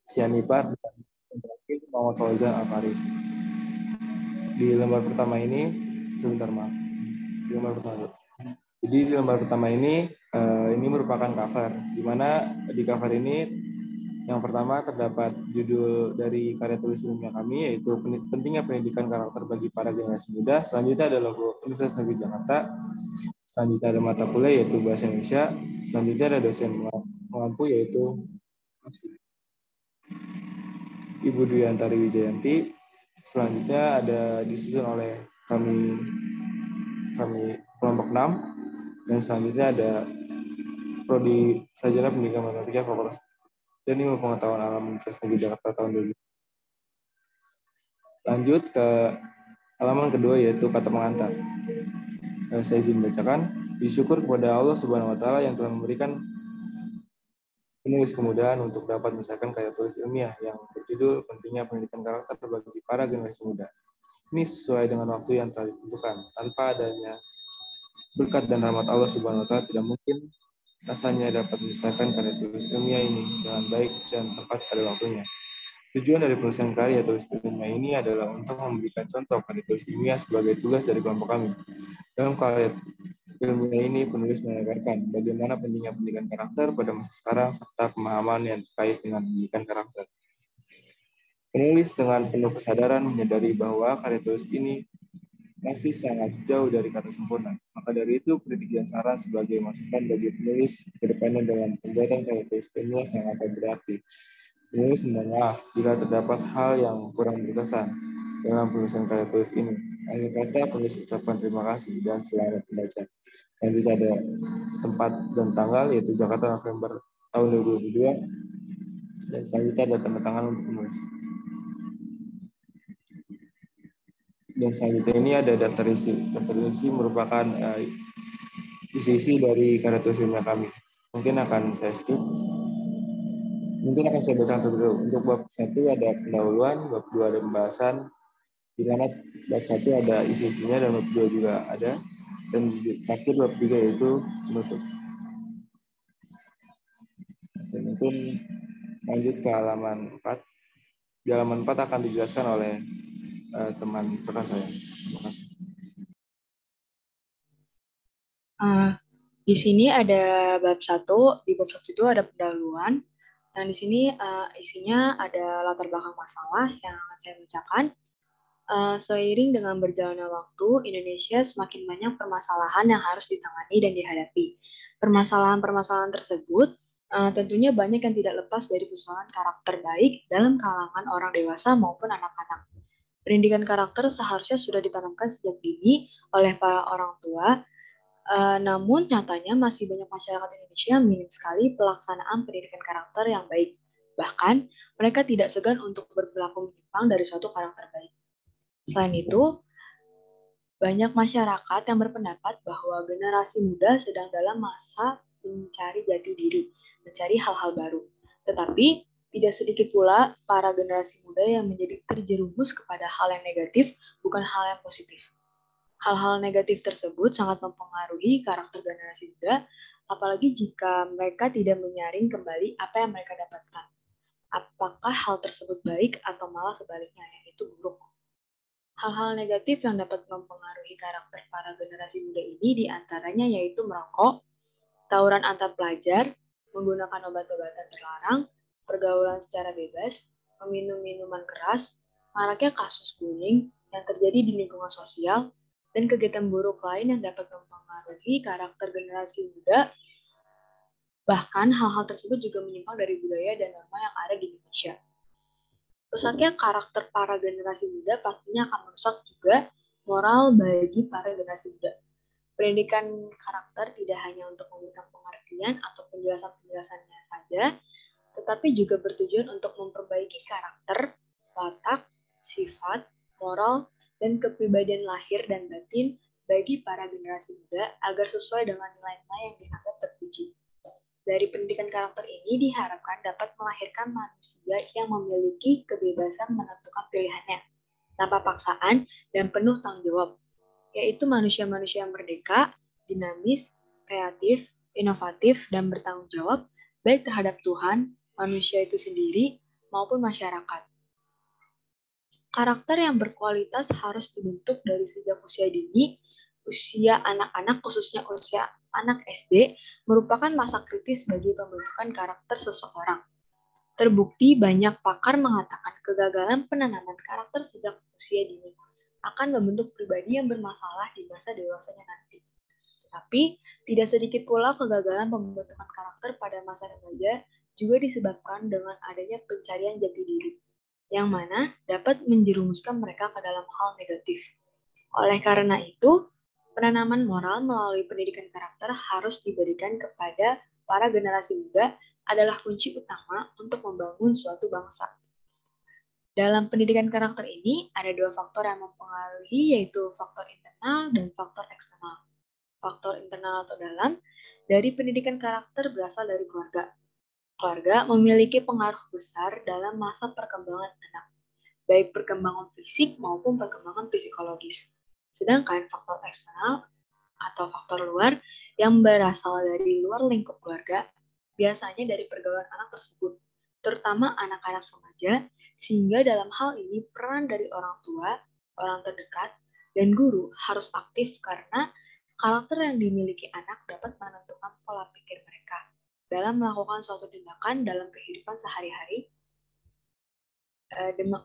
Sianipar, dan yang terakhir Muhammad Fauzan Al-Faris. Di lembar pertama ini, sebentar maaf. Di lembar pertama. Jadi di lembar pertama ini merupakan cover, di mana di cover ini yang pertama terdapat judul dari karya tulis ilmiah kami, yaitu pentingnya pendidikan karakter bagi para generasi muda. Selanjutnya ada logo Universitas Negeri Jakarta. Selanjutnya ada mata kuliah yaitu Bahasa Indonesia. Selanjutnya ada dosen mengampu yaitu Ibu Dwi Antari Wijayanti. Selanjutnya ada disusun oleh kami kelompok 6. Dan selanjutnya ada Prodi Sarjana Pendidikan Matematika Fakultas dan Ilmu Pengetahuan Alam Universitas Negeri Jakarta tahun 2000. Lanjut ke halaman kedua yaitu kata pengantar. Saya izin bacakan. Bersyukur kepada Allah Subhanahu wa taala yang telah memberikan penulis kemudahan untuk dapat menyelesaikan karya tulis ilmiah yang berjudul Pentingnya Pendidikan Karakter bagi para generasi muda. Ini sesuai dengan waktu yang telah ditentukan. Tanpa adanya berkat dan rahmat Allah Subhanahu wa taala tidak mungkin rasanya dapat menyelesaikan karya tulis ilmiah ini dengan baik dan tepat pada waktunya. Tujuan dari penulisan karya tulis ilmiah ini adalah untuk memberikan contoh karya tulis ilmiah sebagai tugas dari kelompok kami. Dalam karya ilmiah ini, penulis mengajarkan bagaimana pentingnya pendidikan karakter pada masa sekarang serta pemahaman yang terkait dengan pendidikan karakter. Penulis dengan penuh kesadaran menyadari bahwa karya tulis ini masih sangat jauh dari kata sempurna. Maka dari itu, kritik dan saran sebagai masukan bagi penulis ke depannya dalam pembuatan karya tulis ilmiah sangat berarti. Penulis mohon maaf jika terdapat hal yang kurang berkesan dalam penulisan karya tulis ini. Akhir kata, penulis ucapkan terima kasih dan selamat membaca. Selanjutnya ada tempat dan tanggal, yaitu Jakarta November tahun 2022. Dan selanjutnya ada tanda tangan untuk penulis. Dan selanjutnya ini ada daftar isi. Daftar isi merupakan isi-isi dari karya tulis ilmiah kami. Mungkin akan saya skip. Mungkin akan saya baca terlebih dahulu. Untuk bab 1 ada pendahuluan, bab 2 ada pembahasan, di mana bab 1 ada isi-isinya dan bab 2 juga ada. Dan di terakhir bab 3 yaitu penutup. Dan mungkin lanjut ke halaman 4. Di halaman 4 akan dijelaskan oleh teman rekan saya. Terima kasih. Di sini ada bab 1, di bab 1 itu ada pendahuluan, dan di sini isinya ada latar belakang masalah yang saya bacakan. Seiring dengan berjalannya waktu, Indonesia semakin banyak permasalahan yang harus ditangani dan dihadapi. Permasalahan-permasalahan tersebut tentunya banyak yang tidak lepas dari persoalan karakter baik dalam kalangan orang dewasa maupun anak-anak. Pendidikan karakter seharusnya sudah ditanamkan sejak dini oleh para orang tua. Namun nyatanya masih banyak masyarakat Indonesia minim sekali pelaksanaan pendidikan karakter yang baik. Bahkan mereka tidak segan untuk berperilaku menyimpang dari suatu karakter baik. Selain itu, banyak masyarakat yang berpendapat bahwa generasi muda sedang dalam masa mencari jati diri, mencari hal-hal baru. Tetapi tidak sedikit pula para generasi muda yang menjadi terjerumus kepada hal yang negatif, bukan hal yang positif. Hal-hal negatif tersebut sangat mempengaruhi karakter generasi muda, apalagi jika mereka tidak menyaring kembali apa yang mereka dapatkan. Apakah hal tersebut baik atau malah sebaliknya, yaitu buruk. Hal-hal negatif yang dapat mempengaruhi karakter para generasi muda ini diantaranya yaitu merokok, tawuran antar pelajar, menggunakan obat-obatan terlarang, pergaulan secara bebas, meminum minuman keras, maraknya kasus bullying yang terjadi di lingkungan sosial, dan kegiatan buruk lain yang dapat mempengaruhi karakter generasi muda. Bahkan hal-hal tersebut juga menyimpang dari budaya dan norma yang ada di Indonesia. Rusaknya karakter para generasi muda pastinya akan merusak juga moral bagi para generasi muda. Pendidikan karakter tidak hanya untuk memberikan pengertian atau penjelasan-penjelasannya saja, tetapi juga bertujuan untuk memperbaiki karakter, watak, sifat, moral, dan kepribadian lahir dan batin bagi para generasi muda agar sesuai dengan nilai-nilai yang dianggap terpuji. Dari pendidikan karakter ini diharapkan dapat melahirkan manusia yang memiliki kebebasan menentukan pilihannya, tanpa paksaan dan penuh tanggung jawab, yaitu manusia-manusia yang merdeka, dinamis, kreatif, inovatif, dan bertanggung jawab, baik terhadap Tuhan, manusia itu sendiri, maupun masyarakat. Karakter yang berkualitas harus dibentuk dari sejak usia dini. Usia anak-anak, khususnya usia anak SD, merupakan masa kritis bagi pembentukan karakter seseorang. Terbukti banyak pakar mengatakan kegagalan penanaman karakter sejak usia dini akan membentuk pribadi yang bermasalah di masa dewasanya nanti. Tapi, tidak sedikit pula kegagalan pembentukan karakter pada masa remaja juga disebabkan dengan adanya pencarian jati diri, yang mana dapat menjerumuskan mereka ke dalam hal negatif. Oleh karena itu, penanaman moral melalui pendidikan karakter harus diberikan kepada para generasi muda adalah kunci utama untuk membangun suatu bangsa. Dalam pendidikan karakter ini, ada dua faktor yang mempengaruhi, yaitu faktor internal dan faktor eksternal. Faktor internal atau dalam dari pendidikan karakter berasal dari keluarga. Keluarga memiliki pengaruh besar dalam masa perkembangan anak, baik perkembangan fisik maupun perkembangan psikologis. Sedangkan faktor eksternal atau faktor luar yang berasal dari luar lingkup keluarga, biasanya dari pergaulan anak tersebut, terutama anak-anak remaja, sehingga dalam hal ini peran dari orang tua, orang terdekat, dan guru harus aktif karena karakter yang dimiliki anak dapat menentukan pola pikir mereka dalam melakukan suatu tindakan dalam kehidupan sehari-hari.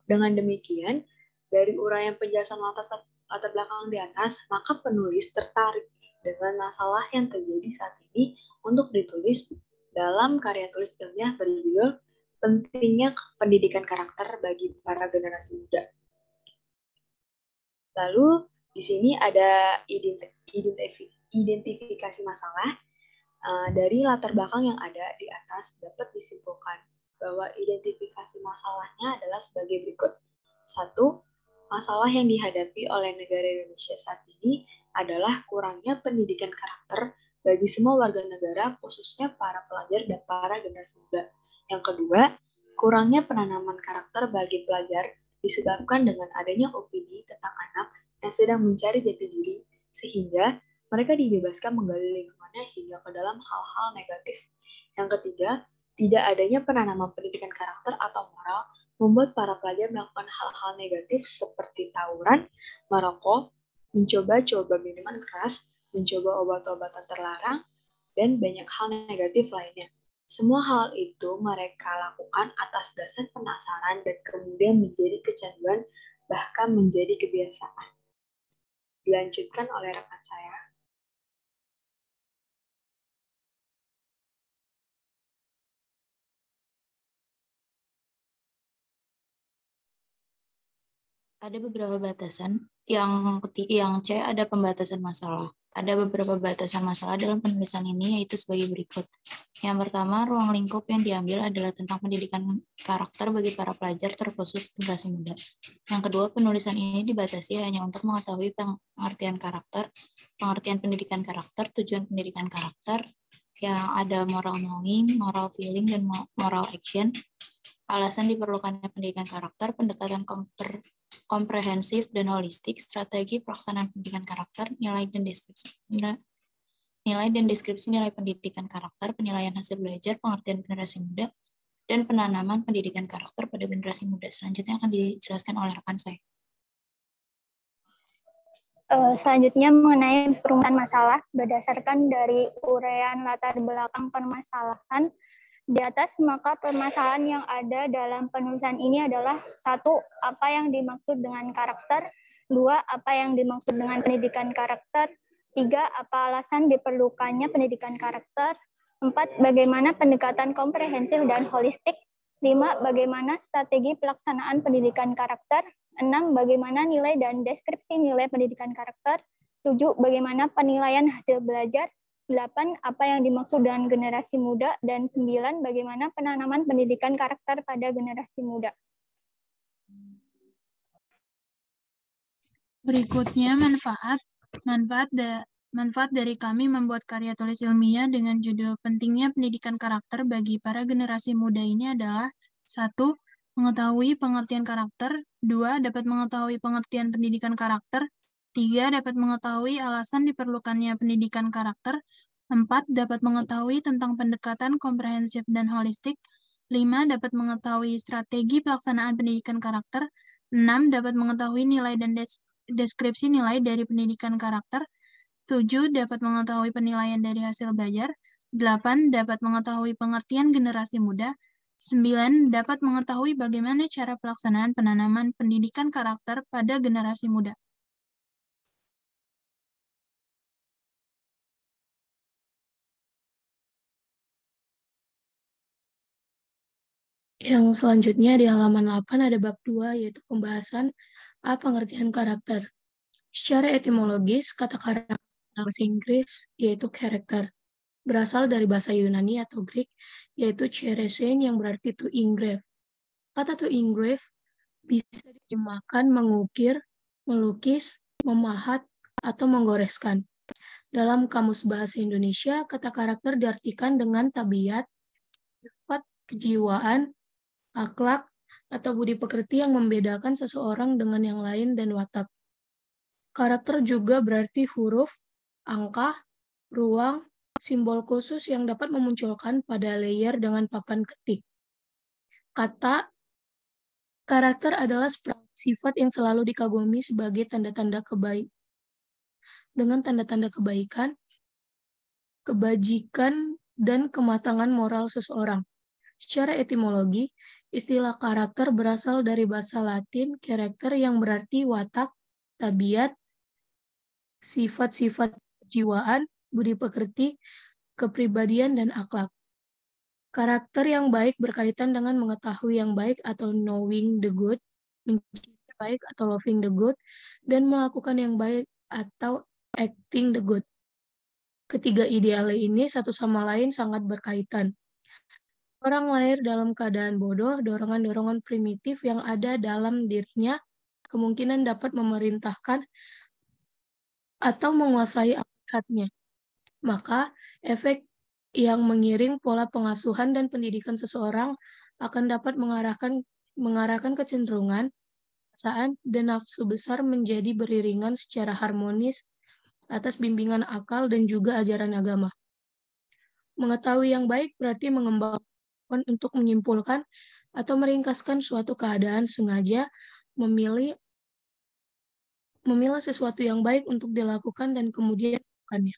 Dengan demikian, dari uraian penjelasan latar belakang di atas, maka penulis tertarik dengan masalah yang terjadi saat ini untuk ditulis dalam karya tulis ilmiah berjudul Pentingnya Pendidikan Karakter bagi para Generasi Muda. Lalu, di sini ada identifikasi masalah. Dari latar belakang yang ada di atas dapat disimpulkan bahwa identifikasi masalahnya adalah sebagai berikut. 1. Masalah yang dihadapi oleh negara Indonesia saat ini adalah kurangnya pendidikan karakter bagi semua warga negara, khususnya para pelajar dan para generasi muda. Yang kedua, kurangnya penanaman karakter bagi pelajar disebabkan dengan adanya opini tentang anak yang sedang mencari jati diri, sehingga mereka dibebaskan menggali lingkungannya hingga ke dalam hal-hal negatif. Yang ketiga, tidak adanya penanaman pendidikan karakter atau moral membuat para pelajar melakukan hal-hal negatif seperti tawuran, merokok, mencoba-coba minuman keras, mencoba obat-obatan terlarang, dan banyak hal negatif lainnya. Semua hal itu mereka lakukan atas dasar penasaran dan kemudian menjadi kecanduan, bahkan menjadi kebiasaan. Dilanjutkan oleh rekan saya. Ada beberapa batasan. Yang C ada pembatasan masalah. Ada beberapa batasan masalah dalam penulisan ini, yaitu sebagai berikut. Yang pertama, ruang lingkup yang diambil adalah tentang pendidikan karakter bagi para pelajar terkhusus generasi muda. Yang kedua, penulisan ini dibatasi hanya untuk mengetahui pengertian karakter, pengertian pendidikan karakter, tujuan pendidikan karakter, yang ada moral knowing, moral feeling, dan moral action. Alasan diperlukannya pendidikan karakter, pendekatan komprehensif dan holistik, strategi pelaksanaan pendidikan karakter, nilai dan deskripsi nilai pendidikan karakter, penilaian hasil belajar, pengertian generasi muda, dan penanaman pendidikan karakter pada generasi muda. Selanjutnya akan dijelaskan oleh rekan saya. Selanjutnya mengenai perumusan masalah berdasarkan dari uraian latar belakang permasalahan di atas, maka permasalahan yang ada dalam penulisan ini adalah 1. Apa yang dimaksud dengan karakter, 2. Apa yang dimaksud dengan pendidikan karakter, 3. Apa alasan diperlukannya pendidikan karakter, 4. Bagaimana pendekatan komprehensif dan holistik, 5. Bagaimana strategi pelaksanaan pendidikan karakter, 6. Bagaimana nilai dan deskripsi nilai pendidikan karakter, 7. Bagaimana penilaian hasil belajar, 8. Apa yang dimaksud dengan generasi muda, dan 9. Bagaimana penanaman pendidikan karakter pada generasi muda. Berikutnya manfaat dari kami membuat karya tulis ilmiah dengan judul Pentingnya Pendidikan Karakter bagi para generasi muda ini adalah 1. Mengetahui pengertian karakter, 2. Dapat mengetahui pengertian pendidikan karakter, 3. Dapat mengetahui alasan diperlukannya pendidikan karakter, 4. Dapat mengetahui tentang pendekatan komprehensif dan holistik, 5. Dapat mengetahui strategi pelaksanaan pendidikan karakter. 6. Dapat mengetahui nilai dan deskripsi nilai dari pendidikan karakter. 7. Dapat mengetahui penilaian dari hasil belajar. 8. Dapat mengetahui pengertian generasi muda. 9. Dapat mengetahui bagaimana cara pelaksanaan penanaman pendidikan karakter pada generasi muda. Yang selanjutnya di halaman 8 ada bab 2, yaitu pembahasan pengertian karakter. Secara etimologis, kata karakter dalam bahasa Inggris yaitu character, berasal dari bahasa Yunani atau Greek, yaitu cheresein yang berarti to engrave. Kata to engrave bisa diterjemahkan mengukir, melukis, memahat, atau menggoreskan. Dalam Kamus Bahasa Indonesia, kata karakter diartikan dengan tabiat, sifat, kejiwaan, akhlak, atau budi pekerti yang membedakan seseorang dengan yang lain dan watak. Karakter juga berarti huruf, angka, ruang, simbol khusus yang dapat memunculkan pada layer dengan papan ketik. Kata karakter adalah sifat yang selalu dikagumi sebagai tanda-tanda kebaikan. Dengan tanda-tanda kebaikan, kebajikan, dan kematangan moral seseorang. Secara etimologi, istilah karakter berasal dari bahasa Latin karakter yang berarti watak, tabiat, sifat-sifat kejiwaan, budi pekerti, kepribadian, dan akhlak. Karakter yang baik berkaitan dengan mengetahui yang baik atau knowing the good, mencintai baik atau loving the good, dan melakukan yang baik atau acting the good. Ketiga ideal ini satu sama lain sangat berkaitan. Orang lahir dalam keadaan bodoh, dorongan-dorongan primitif yang ada dalam dirinya kemungkinan dapat memerintahkan atau menguasai akhlaknya. Maka, efek yang mengiring pola pengasuhan dan pendidikan seseorang akan dapat mengarahkan kecenderungan, perasaan, dan nafsu besar menjadi beriringan secara harmonis atas bimbingan akal dan juga ajaran agama. Mengetahui yang baik berarti mengembangkan untuk menyimpulkan atau meringkaskan suatu keadaan sengaja memilah sesuatu yang baik untuk dilakukan dan kemudian melakukannya.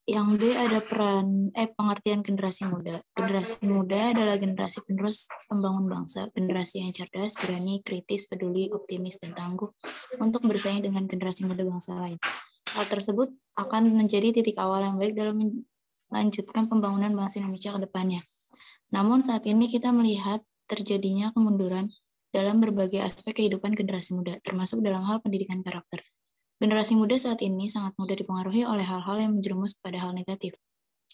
Yang B ada pengertian generasi muda. Generasi muda adalah generasi penerus pembangun bangsa, generasi yang cerdas, berani, kritis, peduli, optimis, dan tangguh untuk bersaing dengan generasi muda bangsa lain. Hal tersebut akan menjadi titik awal yang baik dalam melanjutkan pembangunan bangsa Indonesia ke depannya. Namun saat ini kita melihat terjadinya kemunduran dalam berbagai aspek kehidupan generasi muda, termasuk dalam hal pendidikan karakter. Generasi muda saat ini sangat mudah dipengaruhi oleh hal-hal yang menjerumus kepada hal negatif.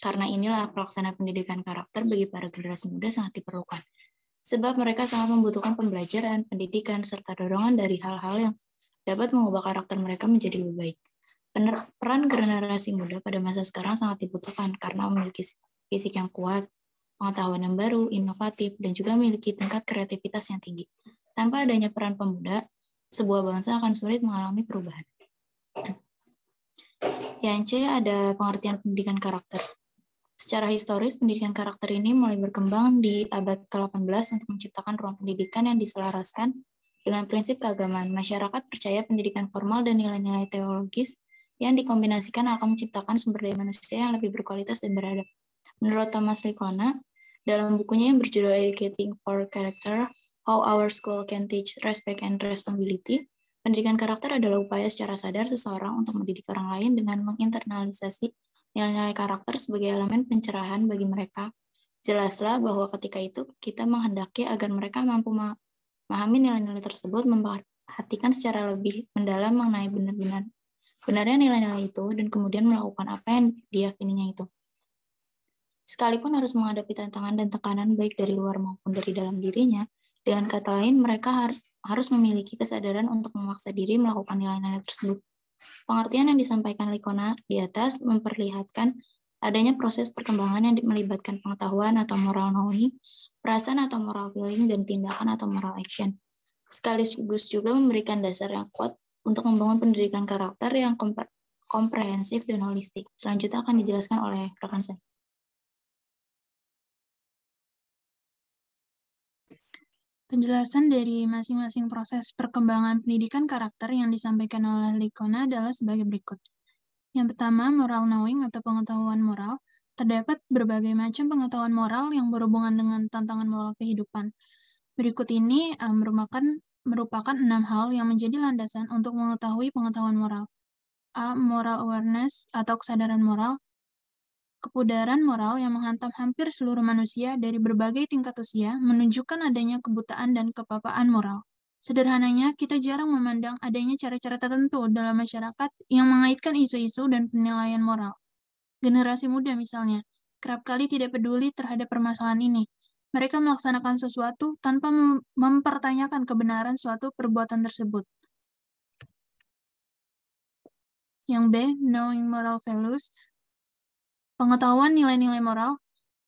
Karena inilah pelaksanaan pendidikan karakter bagi para generasi muda sangat diperlukan. Sebab mereka sangat membutuhkan pembelajaran, pendidikan, serta dorongan dari hal-hal yang dapat mengubah karakter mereka menjadi lebih baik. Peran generasi muda pada masa sekarang sangat dibutuhkan karena memiliki fisik yang kuat, pengetahuan yang baru, inovatif, dan juga memiliki tingkat kreativitas yang tinggi. Tanpa adanya peran pemuda, sebuah bangsa akan sulit mengalami perubahan. Yang C ada pengertian pendidikan karakter. Secara historis, pendidikan karakter ini mulai berkembang di abad ke-18 untuk menciptakan ruang pendidikan yang diselaraskan dengan prinsip keagamaan. Masyarakat percaya pendidikan formal dan nilai-nilai teologis yang dikombinasikan akan menciptakan sumber daya manusia yang lebih berkualitas dan beradab. Menurut Thomas Licona, dalam bukunya yang berjudul Educating for Character, How Our School Can Teach Respect and Responsibility, pendidikan karakter adalah upaya secara sadar seseorang untuk mendidik orang lain dengan menginternalisasi nilai-nilai karakter sebagai elemen pencerahan bagi mereka. Jelaslah bahwa ketika itu kita menghendaki agar mereka mampu memahami nilai-nilai tersebut, memperhatikan secara lebih mendalam mengenai benarnya nilai-nilai itu, dan kemudian melakukan apa yang diyakininya itu. Sekalipun harus menghadapi tantangan dan tekanan baik dari luar maupun dari dalam dirinya, dengan kata lain, mereka harus memiliki kesadaran untuk memaksa diri melakukan nilai-nilai tersebut. Pengertian yang disampaikan Licona di atas memperlihatkan adanya proses perkembangan yang melibatkan pengetahuan atau moral knowing, perasaan atau moral feeling, dan tindakan atau moral action. Sekaligus juga memberikan dasar yang kuat untuk membangun pendidikan karakter yang komprehensif, dan holistik. Selanjutnya akan dijelaskan oleh rekan saya. Penjelasan dari masing-masing proses perkembangan pendidikan karakter yang disampaikan oleh Licona adalah sebagai berikut. Yang pertama, moral knowing atau pengetahuan moral. Terdapat berbagai macam pengetahuan moral yang berhubungan dengan tantangan moral kehidupan. Berikut ini merupakan 6 hal yang menjadi landasan untuk mengetahui pengetahuan moral. A. Moral awareness atau kesadaran moral. Kepudaran moral yang menghantam hampir seluruh manusia dari berbagai tingkat usia menunjukkan adanya kebutaan dan kepapaan moral. Sederhananya, kita jarang memandang adanya cara-cara tertentu dalam masyarakat yang mengaitkan isu-isu dan penilaian moral. Generasi muda misalnya, kerap kali tidak peduli terhadap permasalahan ini. Mereka melaksanakan sesuatu tanpa mempertanyakan kebenaran suatu perbuatan tersebut. Yang B, knowing moral values. Pengetahuan nilai-nilai moral.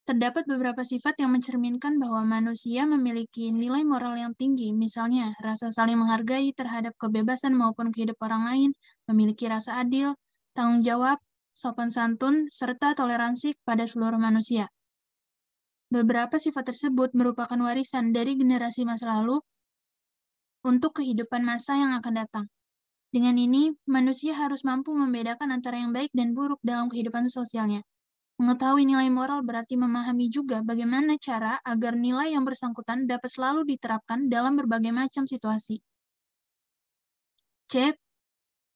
Terdapat beberapa sifat yang mencerminkan bahwa manusia memiliki nilai moral yang tinggi, misalnya rasa saling menghargai terhadap kebebasan maupun kehidupan orang lain, memiliki rasa adil, tanggung jawab, sopan santun, serta toleransi kepada seluruh manusia. Beberapa sifat tersebut merupakan warisan dari generasi masa lalu untuk kehidupan masa yang akan datang. Dengan ini, manusia harus mampu membedakan antara yang baik dan buruk dalam kehidupan sosialnya. Mengetahui nilai moral berarti memahami juga bagaimana cara agar nilai yang bersangkutan dapat selalu diterapkan dalam berbagai macam situasi. C.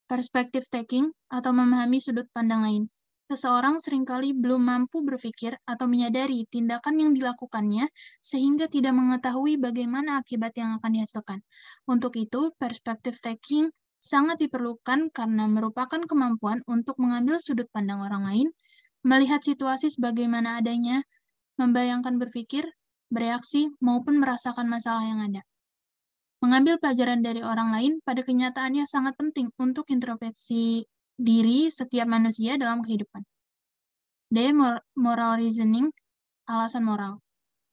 Perspective taking atau memahami sudut pandang lain. Seseorang seringkali belum mampu berpikir atau menyadari tindakan yang dilakukannya sehingga tidak mengetahui bagaimana akibat yang akan dihasilkan. Untuk itu, perspective taking sangat diperlukan karena merupakan kemampuan untuk mengambil sudut pandang orang lain, melihat situasi sebagaimana adanya, membayangkan berpikir, bereaksi, maupun merasakan masalah yang ada. Mengambil pelajaran dari orang lain pada kenyataannya sangat penting untuk introspeksi diri setiap manusia dalam kehidupan. D. Moral reasoning, alasan moral.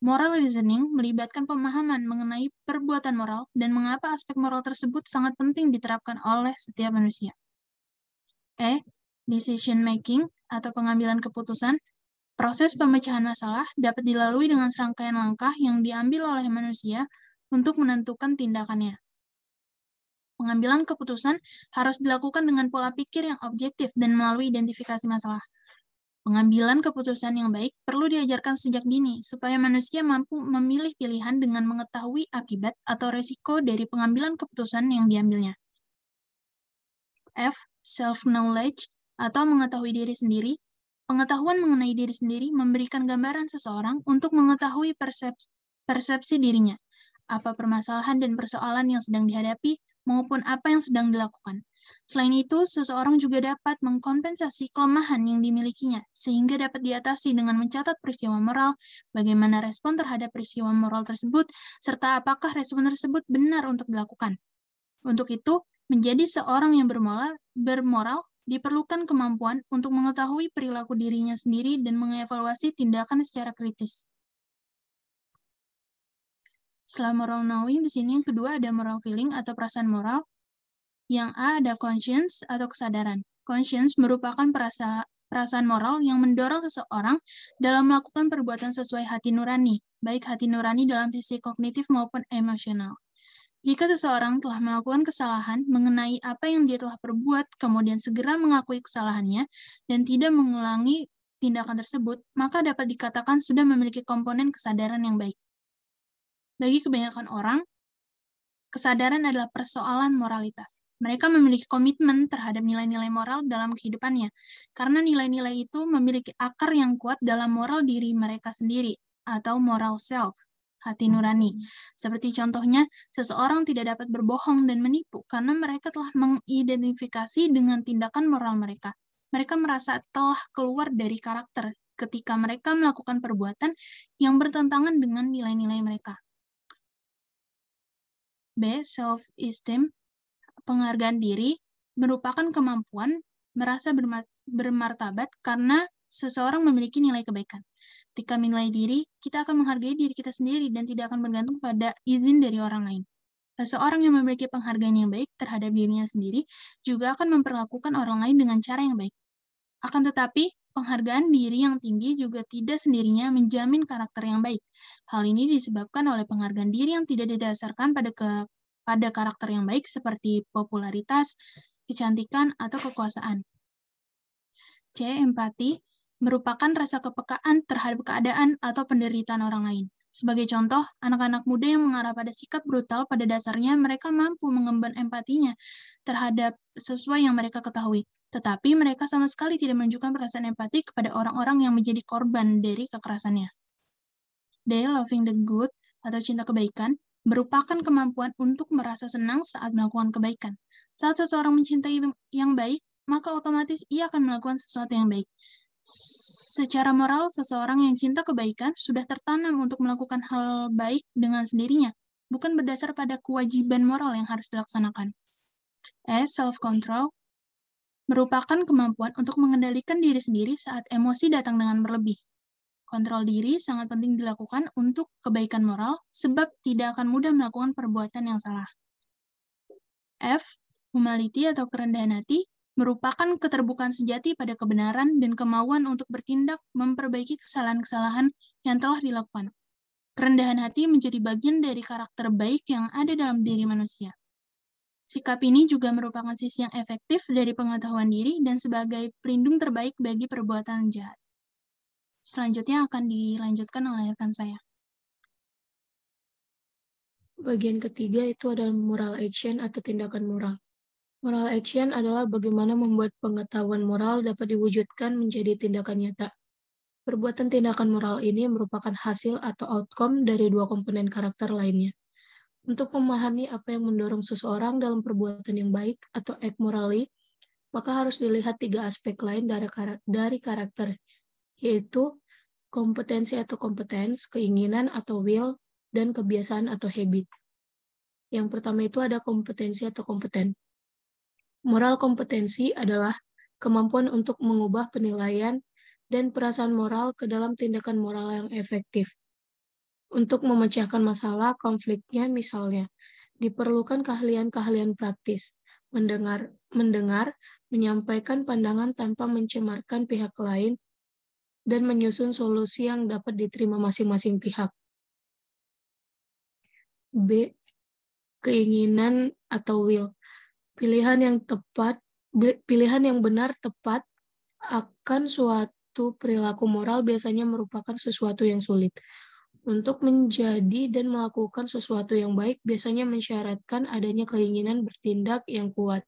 Moral reasoning melibatkan pemahaman mengenai perbuatan moral dan mengapa aspek moral tersebut sangat penting diterapkan oleh setiap manusia. E. Decision making atau pengambilan keputusan. Proses pemecahan masalah dapat dilalui dengan serangkaian langkah yang diambil oleh manusia untuk menentukan tindakannya. Pengambilan keputusan harus dilakukan dengan pola pikir yang objektif dan melalui identifikasi masalah. Pengambilan keputusan yang baik perlu diajarkan sejak dini supaya manusia mampu memilih pilihan dengan mengetahui akibat atau resiko dari pengambilan keputusan yang diambilnya. F. Self-knowledge atau mengetahui diri sendiri. Pengetahuan mengenai diri sendiri memberikan gambaran seseorang untuk mengetahui persepsi dirinya, apa permasalahan dan persoalan yang sedang dihadapi, maupun apa yang sedang dilakukan. Selain itu, seseorang juga dapat mengkompensasi kelemahan yang dimilikinya, sehingga dapat diatasi dengan mencatat peristiwa moral, bagaimana respon terhadap peristiwa moral tersebut, serta apakah respon tersebut benar untuk dilakukan. Untuk itu, menjadi seorang yang bermoral diperlukan kemampuan untuk mengetahui perilaku dirinya sendiri dan mengevaluasi tindakan secara kritis. Setelah moral knowing, di sini yang kedua ada moral feeling atau perasaan moral. Yang A ada conscience atau kesadaran. Conscience merupakan perasaan moral yang mendorong seseorang dalam melakukan perbuatan sesuai hati nurani, baik hati nurani dalam sisi kognitif maupun emosional. Jika seseorang telah melakukan kesalahan mengenai apa yang dia telah perbuat, kemudian segera mengakui kesalahannya dan tidak mengulangi tindakan tersebut, maka dapat dikatakan sudah memiliki komponen kesadaran yang baik. Bagi kebanyakan orang, kesadaran adalah persoalan moralitas. Mereka memiliki komitmen terhadap nilai-nilai moral dalam kehidupannya, karena nilai-nilai itu memiliki akar yang kuat dalam moral diri mereka sendiri, atau moral self. Hati nurani. Seperti contohnya, seseorang tidak dapat berbohong dan menipu karena mereka telah mengidentifikasi dengan tindakan moral mereka. Mereka merasa telah keluar dari karakter ketika mereka melakukan perbuatan yang bertentangan dengan nilai-nilai mereka. B. Self-esteem, penghargaan diri, merupakan kemampuan merasa bermartabat karena seseorang memiliki nilai kebaikan. Ketika menilai diri, kita akan menghargai diri kita sendiri dan tidak akan bergantung pada izin dari orang lain. Seseorang yang memiliki penghargaan yang baik terhadap dirinya sendiri juga akan memperlakukan orang lain dengan cara yang baik. Akan tetapi, penghargaan diri yang tinggi juga tidak sendirinya menjamin karakter yang baik. Hal ini disebabkan oleh penghargaan diri yang tidak didasarkan pada karakter yang baik seperti popularitas, kecantikan, atau kekuasaan. C. Empati merupakan rasa kepekaan terhadap keadaan atau penderitaan orang lain. Sebagai contoh, anak-anak muda yang mengarah pada sikap brutal pada dasarnya mereka mampu mengemban empatinya terhadap sesuai yang mereka ketahui. Tetapi mereka sama sekali tidak menunjukkan perasaan empati kepada orang-orang yang menjadi korban dari kekerasannya. D. Loving the good atau cinta kebaikan merupakan kemampuan untuk merasa senang saat melakukan kebaikan. Saat seseorang mencintai yang baik, maka otomatis ia akan melakukan sesuatu yang baik. Secara moral, seseorang yang cinta kebaikan sudah tertanam untuk melakukan hal baik dengan sendirinya, bukan berdasar pada kewajiban moral yang harus dilaksanakan. Self-control merupakan kemampuan untuk mengendalikan diri sendiri saat emosi datang dengan berlebih. Kontrol diri sangat penting dilakukan untuk kebaikan moral, sebab tidak akan mudah melakukan perbuatan yang salah. F. Humility atau kerendahan hati merupakan keterbukaan sejati pada kebenaran dan kemauan untuk bertindak memperbaiki kesalahan-kesalahan yang telah dilakukan. Kerendahan hati menjadi bagian dari karakter baik yang ada dalam diri manusia. Sikap ini juga merupakan sisi yang efektif dari pengetahuan diri dan sebagai pelindung terbaik bagi perbuatan jahat. Selanjutnya akan dilanjutkan oleh rekan saya. Bagian ketiga itu adalah moral action atau tindakan moral. Moral action adalah bagaimana membuat pengetahuan moral dapat diwujudkan menjadi tindakan nyata. Perbuatan tindakan moral ini merupakan hasil atau outcome dari dua komponen karakter lainnya. Untuk memahami apa yang mendorong seseorang dalam perbuatan yang baik atau act morally, maka harus dilihat tiga aspek lain dari karakter, yaitu kompetensi atau competence, keinginan atau will, dan kebiasaan atau habit. Yang pertama itu ada kompetensi atau kompeten. Moral kompetensi adalah kemampuan untuk mengubah penilaian dan perasaan moral ke dalam tindakan moral yang efektif. Untuk memecahkan masalah konfliknya misalnya, diperlukan keahlian-keahlian praktis, mendengar, menyampaikan pandangan tanpa mencemarkan pihak lain, dan menyusun solusi yang dapat diterima masing-masing pihak. B. Keinginan atau will. Pilihan yang benar tepat akan suatu perilaku moral biasanya merupakan sesuatu yang sulit. Untuk menjadi dan melakukan sesuatu yang baik biasanya mensyaratkan adanya keinginan bertindak yang kuat.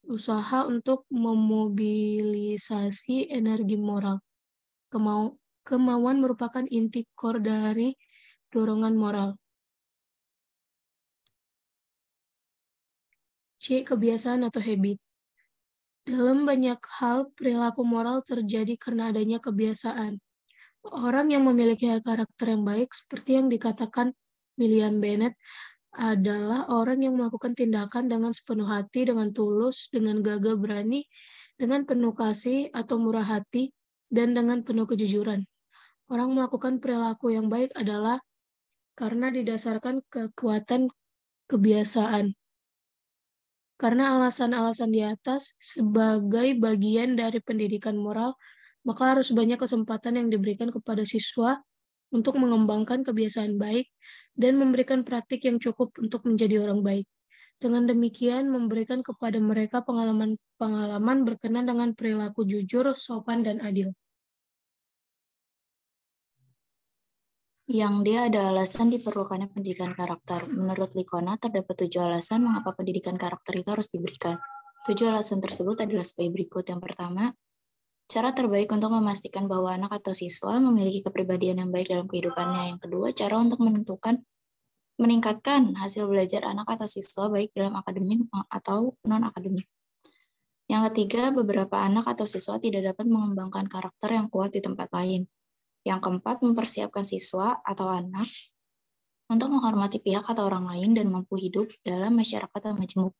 Usaha untuk memobilisasi energi moral. Kemauan merupakan inti core dari dorongan moral. C. Kebiasaan atau habit. Dalam banyak hal, perilaku moral terjadi karena adanya kebiasaan. Orang yang memiliki karakter yang baik, seperti yang dikatakan William Bennett, adalah orang yang melakukan tindakan dengan sepenuh hati, dengan tulus, dengan gagah berani, dengan penuh kasih atau murah hati, dan dengan penuh kejujuran. Orang melakukan perilaku yang baik adalah karena didasarkan kekuatan kebiasaan. Karena alasan-alasan di atas sebagai bagian dari pendidikan moral, maka harus banyak kesempatan yang diberikan kepada siswa untuk mengembangkan kebiasaan baik dan memberikan praktik yang cukup untuk menjadi orang baik. Dengan demikian, memberikan kepada mereka pengalaman berkenan dengan perilaku jujur, sopan, dan adil. Yang dia ada alasan diperlukannya pendidikan karakter. Menurut Licona, terdapat 7 alasan mengapa pendidikan karakter itu harus diberikan. 7 alasan tersebut adalah sebagai berikut. Yang pertama, cara terbaik untuk memastikan bahwa anak atau siswa memiliki kepribadian yang baik dalam kehidupannya. Yang kedua, cara untuk meningkatkan hasil belajar anak atau siswa baik dalam akademik atau non-akademik. Yang ketiga, beberapa anak atau siswa tidak dapat mengembangkan karakter yang kuat di tempat lain. Yang keempat, mempersiapkan siswa atau anak untuk menghormati pihak atau orang lain dan mampu hidup dalam masyarakat yang majemuk.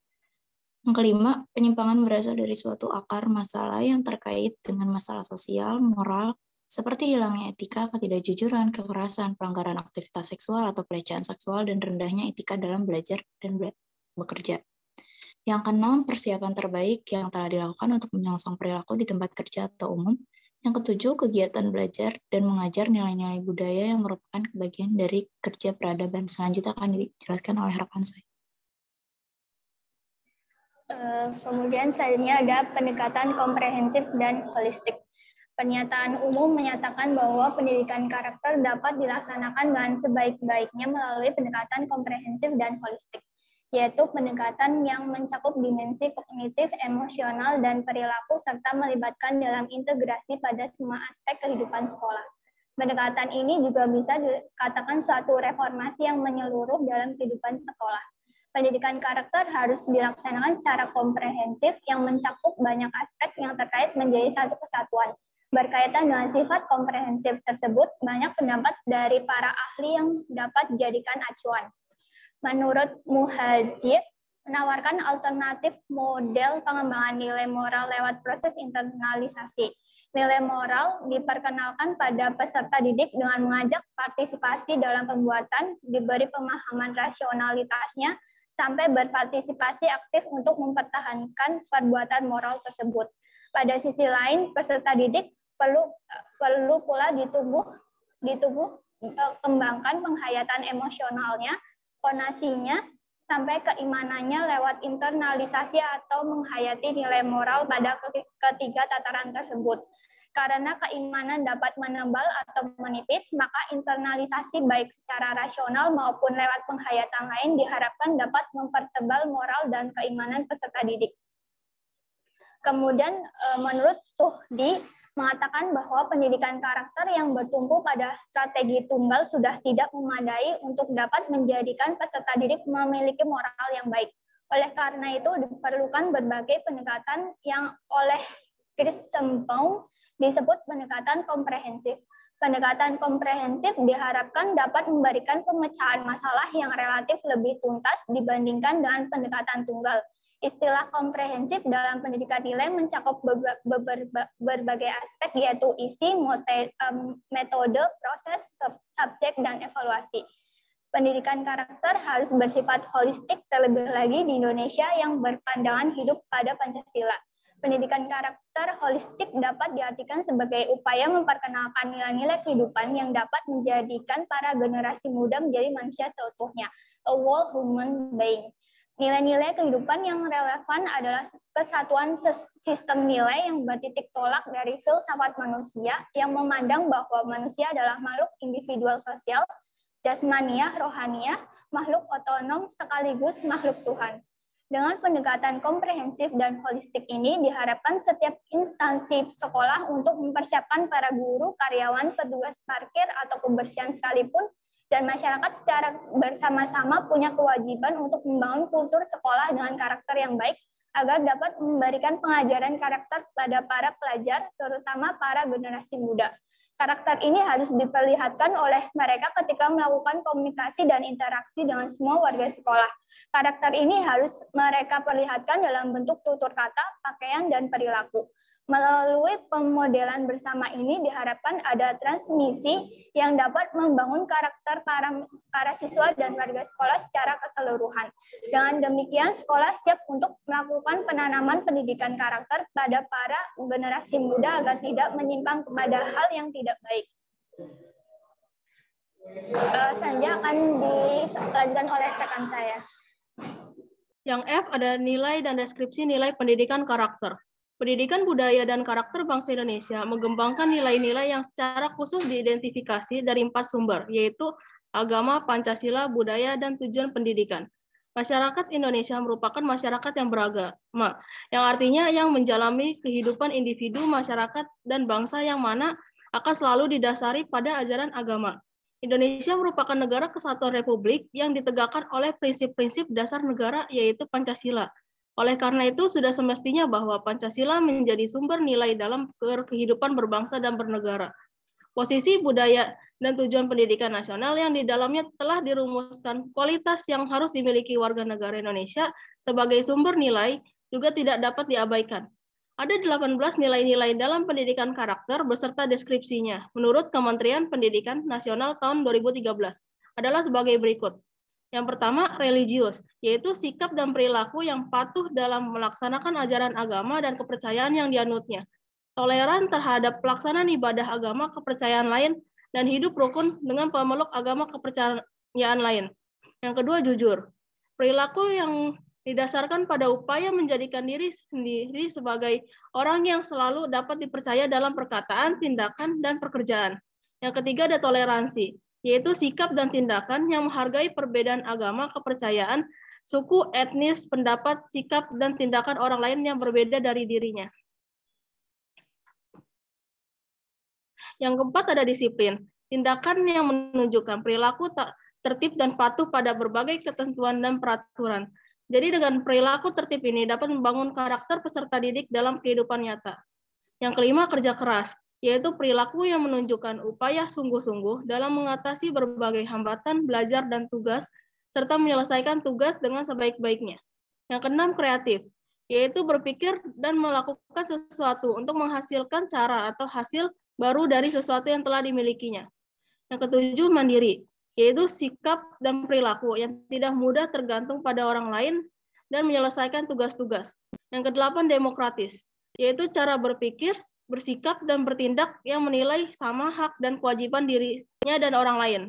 Yang kelima, penyimpangan berasal dari suatu akar masalah yang terkait dengan masalah sosial, moral, seperti hilangnya etika, ketidakjujuran, kekerasan, pelanggaran aktivitas seksual atau pelecehan seksual, dan rendahnya etika dalam belajar dan bekerja. Yang keenam, persiapan terbaik yang telah dilakukan untuk menyongsong perilaku di tempat kerja atau umum. Yang ketujuh, kegiatan belajar dan mengajar nilai-nilai budaya yang merupakan bagian dari kerja peradaban. Selanjutnya akan dijelaskan oleh rekan saya. Kemudian selanjutnya ada pendekatan komprehensif dan holistik. Pernyataan umum menyatakan bahwa pendidikan karakter dapat dilaksanakan dengan sebaik-baiknya melalui pendekatan komprehensif dan holistik, yaitu pendekatan yang mencakup dimensi kognitif, emosional, dan perilaku, serta melibatkan dalam integrasi pada semua aspek kehidupan sekolah. Pendekatan ini juga bisa dikatakan suatu reformasi yang menyeluruh dalam kehidupan sekolah. Pendidikan karakter harus dilaksanakan secara komprehensif yang mencakup banyak aspek yang terkait menjadi satu kesatuan. Berkaitan dengan sifat komprehensif tersebut, banyak pendapat dari para ahli yang dapat dijadikan acuan. Menurut Muhajir, menawarkan alternatif model pengembangan nilai moral lewat proses internalisasi. Nilai moral diperkenalkan pada peserta didik dengan mengajak partisipasi dalam pembuatan, diberi pemahaman rasionalitasnya, sampai berpartisipasi aktif untuk mempertahankan perbuatan moral tersebut. Pada sisi lain, peserta didik perlu pula kembangkan penghayatan emosionalnya, konasinya, sampai keimanannya lewat internalisasi atau menghayati nilai moral pada ketiga tataran tersebut. Karena keimanan dapat menebal atau menipis, maka internalisasi baik secara rasional maupun lewat penghayatan lain diharapkan dapat mempertebal moral dan keimanan peserta didik. Kemudian menurut Suhdi mengatakan bahwa pendidikan karakter yang bertumpu pada strategi tunggal sudah tidak memadai untuk dapat menjadikan peserta didik memiliki moral yang baik. Oleh karena itu diperlukan berbagai pendekatan yang oleh Chris Sempong disebut pendekatan komprehensif. Pendekatan komprehensif diharapkan dapat memberikan pemecahan masalah yang relatif lebih tuntas dibandingkan dengan pendekatan tunggal. Istilah komprehensif dalam pendidikan nilai mencakup berbagai aspek, yaitu isi, metode, proses, subjek, dan evaluasi. Pendidikan karakter harus bersifat holistik, terlebih lagi di Indonesia yang berpandangan hidup pada Pancasila. Pendidikan karakter holistik dapat diartikan sebagai upaya memperkenalkan nilai-nilai kehidupan yang dapat menjadikan para generasi muda menjadi manusia seutuhnya, a whole human being. Nilai-nilai kehidupan yang relevan adalah kesatuan sistem nilai yang bertitik tolak dari filsafat manusia yang memandang bahwa manusia adalah makhluk individual sosial, jasmaniah, rohaniah, makhluk otonom sekaligus makhluk Tuhan. Dengan pendekatan komprehensif dan holistik ini diharapkan setiap instansi sekolah untuk mempersiapkan para guru, karyawan, petugas parkir atau kebersihan sekalipun, dan masyarakat secara bersama-sama punya kewajiban untuk membangun kultur sekolah dengan karakter yang baik agar dapat memberikan pengajaran karakter pada para pelajar, terutama para generasi muda. Karakter ini harus diperlihatkan oleh mereka ketika melakukan komunikasi dan interaksi dengan semua warga sekolah. Karakter ini harus mereka perlihatkan dalam bentuk tutur kata, pakaian, dan perilaku. Melalui pemodelan bersama ini diharapkan ada transmisi yang dapat membangun karakter para siswa dan warga sekolah secara keseluruhan. Dengan demikian, sekolah siap untuk melakukan penanaman pendidikan karakter pada para generasi muda agar tidak menyimpang kepada hal yang tidak baik. Selanjutnya akan dilanjutkan oleh rekan saya. Yang F ada nilai dan deskripsi nilai pendidikan karakter. Pendidikan budaya dan karakter bangsa Indonesia mengembangkan nilai-nilai yang secara khusus diidentifikasi dari 4 sumber, yaitu agama, Pancasila, budaya, dan tujuan pendidikan. Masyarakat Indonesia merupakan masyarakat yang beragama, yang artinya yang menjalani kehidupan individu, masyarakat, dan bangsa yang mana akan selalu didasari pada ajaran agama. Indonesia merupakan negara kesatuan republik yang ditegakkan oleh prinsip-prinsip dasar negara, yaitu Pancasila. Oleh karena itu, sudah semestinya bahwa Pancasila menjadi sumber nilai dalam kehidupan berbangsa dan bernegara. Posisi budaya dan tujuan pendidikan nasional yang di dalamnya telah dirumuskan kualitas yang harus dimiliki warga negara Indonesia sebagai sumber nilai juga tidak dapat diabaikan. Ada 18 nilai-nilai dalam pendidikan karakter beserta deskripsinya. Menurut Kementerian Pendidikan Nasional tahun 2013 adalah sebagai berikut. Yang pertama, religius, yaitu sikap dan perilaku yang patuh dalam melaksanakan ajaran agama dan kepercayaan yang dianutnya. Toleran terhadap pelaksanaan ibadah agama kepercayaan lain dan hidup rukun dengan pemeluk agama kepercayaan lain. Yang kedua, jujur. Perilaku yang didasarkan pada upaya menjadikan diri sendiri sebagai orang yang selalu dapat dipercaya dalam perkataan, tindakan, dan pekerjaan. Yang ketiga ada toleransi, yaitu sikap dan tindakan yang menghargai perbedaan agama, kepercayaan, suku, etnis, pendapat, sikap, dan tindakan orang lain yang berbeda dari dirinya. Yang keempat ada disiplin, tindakan yang menunjukkan perilaku tertib dan patuh pada berbagai ketentuan dan peraturan. Jadi dengan perilaku tertib ini dapat membangun karakter peserta didik dalam kehidupan nyata. Yang kelima, kerja keras, yaitu perilaku yang menunjukkan upaya sungguh-sungguh dalam mengatasi berbagai hambatan, belajar, dan tugas, serta menyelesaikan tugas dengan sebaik-baiknya. Yang keenam, kreatif, yaitu berpikir dan melakukan sesuatu untuk menghasilkan cara atau hasil baru dari sesuatu yang telah dimilikinya. Yang ketujuh, mandiri, yaitu sikap dan perilaku yang tidak mudah tergantung pada orang lain dan menyelesaikan tugas-tugas. Yang kedelapan, demokratis, yaitu cara berpikir, bersikap, dan bertindak yang menilai sama hak dan kewajiban dirinya dan orang lain.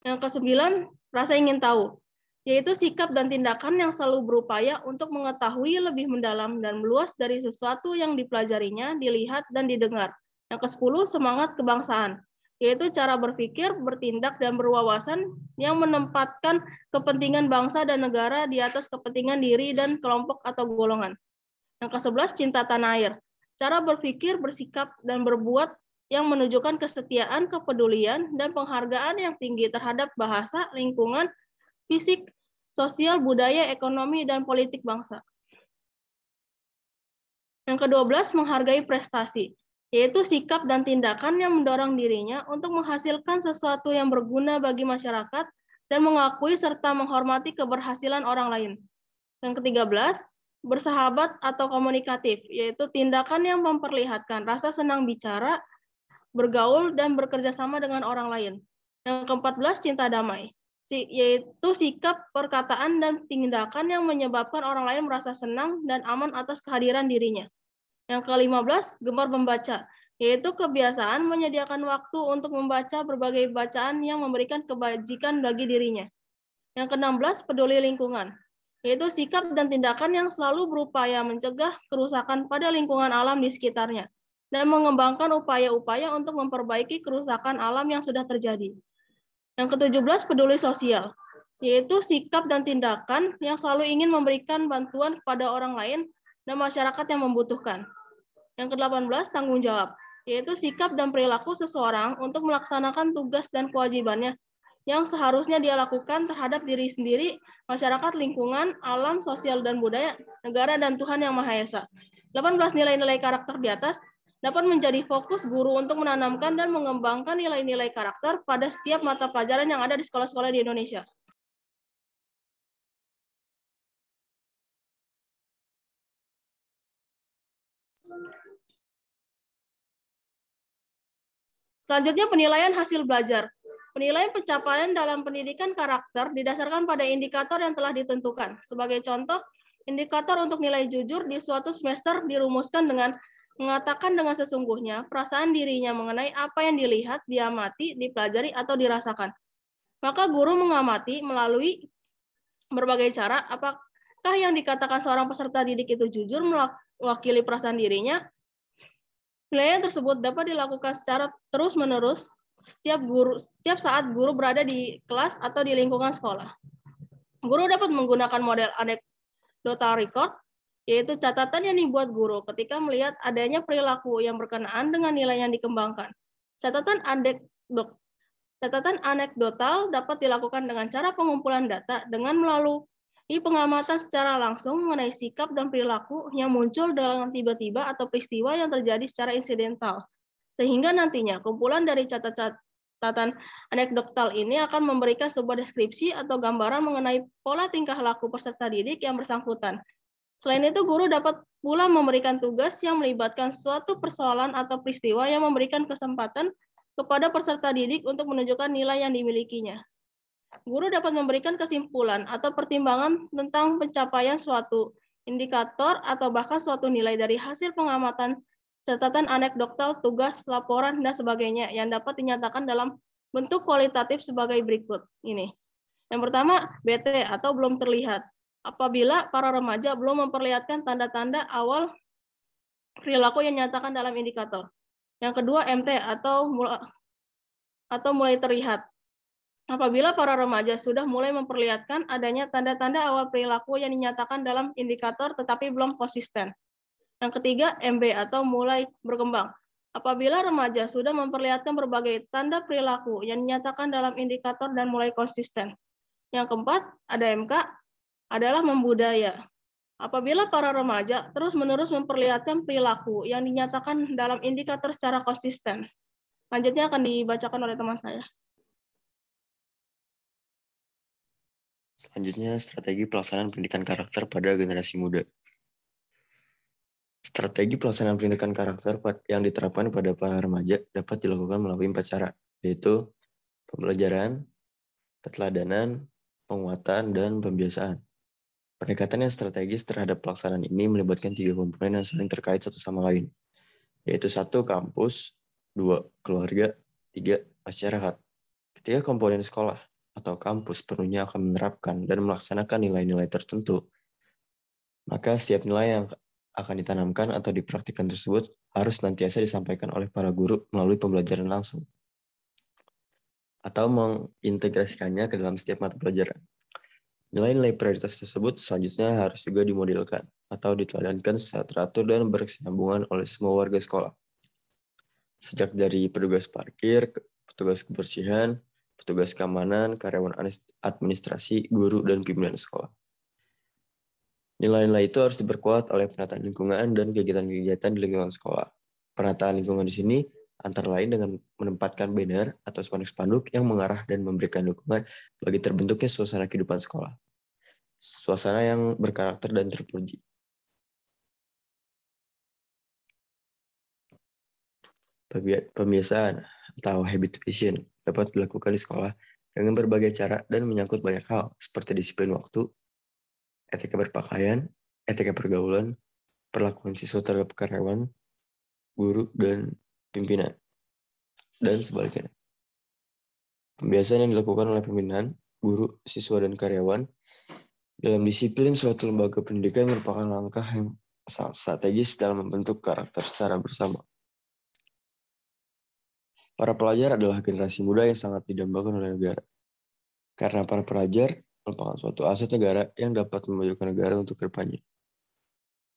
Yang kesembilan, rasa ingin tahu, yaitu sikap dan tindakan yang selalu berupaya untuk mengetahui lebih mendalam dan meluas dari sesuatu yang dipelajarinya, dilihat, dan didengar. Yang ke-10, semangat kebangsaan, yaitu cara berpikir, bertindak, dan berwawasan yang menempatkan kepentingan bangsa dan negara di atas kepentingan diri dan kelompok atau golongan. Yang ke-11, cinta tanah air, cara berpikir, bersikap, dan berbuat yang menunjukkan kesetiaan, kepedulian, dan penghargaan yang tinggi terhadap bahasa, lingkungan, fisik, sosial, budaya, ekonomi, dan politik bangsa. Yang ke-12, menghargai prestasi, yaitu sikap dan tindakan yang mendorong dirinya untuk menghasilkan sesuatu yang berguna bagi masyarakat dan mengakui serta menghormati keberhasilan orang lain. Yang ke-13, bersahabat atau komunikatif, yaitu tindakan yang memperlihatkan rasa senang bicara, bergaul, dan bekerja sama dengan orang lain. Yang ke-14, cinta damai, yaitu sikap, perkataan, dan tindakan yang menyebabkan orang lain merasa senang dan aman atas kehadiran dirinya. Yang ke-15, gemar membaca, yaitu kebiasaan menyediakan waktu untuk membaca berbagai bacaan yang memberikan kebajikan bagi dirinya. Yang ke-16, peduli lingkungan, yaitu sikap dan tindakan yang selalu berupaya mencegah kerusakan pada lingkungan alam di sekitarnya, dan mengembangkan upaya-upaya untuk memperbaiki kerusakan alam yang sudah terjadi. Yang ke-17, peduli sosial, yaitu sikap dan tindakan yang selalu ingin memberikan bantuan kepada orang lain dan masyarakat yang membutuhkan. Yang ke-18, tanggung jawab, yaitu sikap dan perilaku seseorang untuk melaksanakan tugas dan kewajibannya yang seharusnya dia lakukan terhadap diri sendiri, masyarakat, lingkungan, alam, sosial, dan budaya, negara, dan Tuhan Yang Maha Esa. 18 nilai-nilai karakter di atas dapat menjadi fokus guru untuk menanamkan dan mengembangkan nilai-nilai karakter pada setiap mata pelajaran yang ada di sekolah-sekolah di Indonesia. Selanjutnya, penilaian hasil belajar. Penilaian pencapaian dalam pendidikan karakter didasarkan pada indikator yang telah ditentukan. Sebagai contoh, indikator untuk nilai jujur di suatu semester dirumuskan dengan mengatakan dengan sesungguhnya perasaan dirinya mengenai apa yang dilihat, diamati, dipelajari, atau dirasakan. Maka guru mengamati melalui berbagai cara apakah yang dikatakan seorang peserta didik itu jujur mewakili perasaan dirinya. Penilaian tersebut dapat dilakukan secara terus-menerus setiap saat guru berada di kelas atau di lingkungan sekolah. Guru dapat menggunakan model anecdotal record, yaitu catatan yang dibuat guru ketika melihat adanya perilaku yang berkenaan dengan nilai yang dikembangkan. Catatan anekdotal dapat dilakukan dengan cara pengumpulan data dengan melalui pengamatan secara langsung mengenai sikap dan perilaku yang muncul dengan tiba-tiba atau peristiwa yang terjadi secara insidental. Sehingga nantinya kumpulan dari catatan anekdotal ini akan memberikan sebuah deskripsi atau gambaran mengenai pola tingkah laku peserta didik yang bersangkutan. Selain itu, guru dapat pula memberikan tugas yang melibatkan suatu persoalan atau peristiwa yang memberikan kesempatan kepada peserta didik untuk menunjukkan nilai yang dimilikinya. Guru dapat memberikan kesimpulan atau pertimbangan tentang pencapaian suatu indikator atau bahkan suatu nilai dari hasil pengamatan, catatan anekdotal, tugas, laporan, dan sebagainya yang dapat dinyatakan dalam bentuk kualitatif sebagai berikut. Ini. Yang pertama, BT atau belum terlihat. Apabila para remaja belum memperlihatkan tanda-tanda awal perilaku yang dinyatakan dalam indikator. Yang kedua, MT atau mulai terlihat. Apabila para remaja sudah mulai memperlihatkan adanya tanda-tanda awal perilaku yang dinyatakan dalam indikator tetapi belum konsisten. Yang ketiga, MB atau mulai berkembang. Apabila remaja sudah memperlihatkan berbagai tanda perilaku yang dinyatakan dalam indikator dan mulai konsisten. Yang keempat, ada MK, adalah membudaya. Apabila para remaja terus-menerus memperlihatkan perilaku yang dinyatakan dalam indikator secara konsisten. Lanjutnya akan dibacakan oleh teman saya. Selanjutnya, strategi pelaksanaan pendidikan karakter pada generasi muda. Strategi pelaksanaan pendidikan karakter yang diterapkan pada para remaja dapat dilakukan melalui 4 cara, yaitu pembelajaran, keteladanan, penguatan, dan pembiasaan. Pendekatan yang strategis terhadap pelaksanaan ini melibatkan 3 komponen yang saling terkait satu sama lain, yaitu 1. Kampus, 2. Keluarga, 3. Masyarakat. Ketika komponen sekolah atau kampus penuhnya akan menerapkan dan melaksanakan nilai-nilai tertentu, maka setiap nilai yang akan ditanamkan atau dipraktikkan tersebut harus senantiasa disampaikan oleh para guru melalui pembelajaran langsung atau mengintegrasikannya ke dalam setiap mata pelajaran. Nilai-nilai prioritas tersebut selanjutnya harus juga dimodelkan atau diteladankan secara teratur dan berkesinambungan oleh semua warga sekolah. Sejak dari petugas parkir, petugas kebersihan, petugas keamanan, karyawan administrasi, guru, dan pimpinan sekolah. Nilai-nilai itu harus diperkuat oleh penataan lingkungan dan kegiatan-kegiatan di lingkungan sekolah. Penataan lingkungan di sini antara lain dengan menempatkan banner atau spanduk-spanduk yang mengarah dan memberikan dukungan bagi terbentuknya suasana kehidupan sekolah. Suasana yang berkarakter dan terpuji. Pembiasaan atau habituation dapat dilakukan di sekolah dengan berbagai cara dan menyangkut banyak hal seperti disiplin waktu, etika berpakaian, etika pergaulan, perlakuan siswa terhadap karyawan, guru, dan pimpinan, dan sebaliknya. Pembiasaan yang dilakukan oleh pimpinan, guru, siswa, dan karyawan dalam disiplin suatu lembaga pendidikan merupakan langkah yang sangat strategis dalam membentuk karakter secara bersama. Para pelajar adalah generasi muda yang sangat didambakan oleh negara. Karena para pelajar merupakan suatu aset negara yang dapat memajukan negara untuk kedepannya.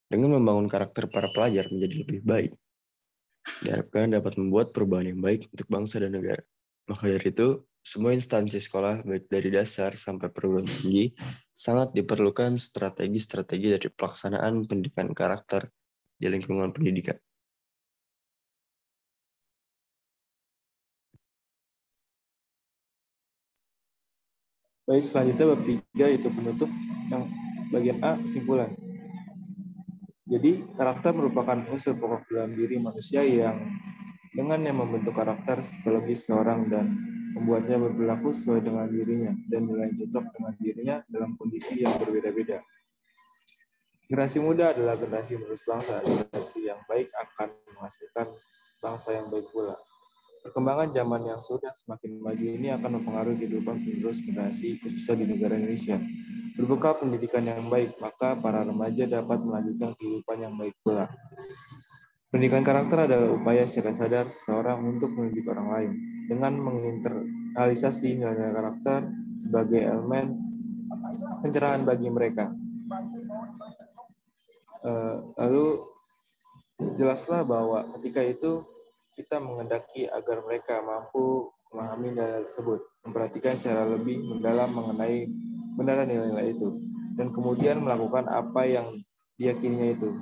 Dengan membangun karakter para pelajar menjadi lebih baik, diharapkan dapat membuat perubahan yang baik untuk bangsa dan negara. Maka dari itu, semua instansi sekolah, baik dari dasar sampai perguruan tinggi, sangat diperlukan strategi-strategi dari pelaksanaan pendidikan karakter di lingkungan pendidikan. Baik, selanjutnya bab 3 yaitu penutup yang bagian A, kesimpulan. Jadi, karakter merupakan unsur pokok dalam diri manusia yang dengannya membentuk karakter psikologis seorang dan membuatnya berperilaku sesuai dengan dirinya dan nilai cocok dengan dirinya dalam kondisi yang berbeda-beda. Generasi muda adalah generasi penerus bangsa. Generasi yang baik akan menghasilkan bangsa yang baik pula. Perkembangan zaman yang sudah semakin maju ini akan mempengaruhi kehidupan penerus generasi, khususnya di negara Indonesia. Berbekal pendidikan yang baik, maka para remaja dapat melanjutkan kehidupan yang baik pula. Pendidikan karakter adalah upaya secara sadar seseorang untuk mendidik orang lain dengan menginternalisasi nilai-nilai karakter sebagai elemen pencerahan bagi mereka. Lalu jelaslah bahwa ketika itu kita menghendaki agar mereka mampu memahami nilai tersebut, memperhatikan secara lebih mendalam mengenai benaran nilai-nilai itu, dan kemudian melakukan apa yang diyakininya itu,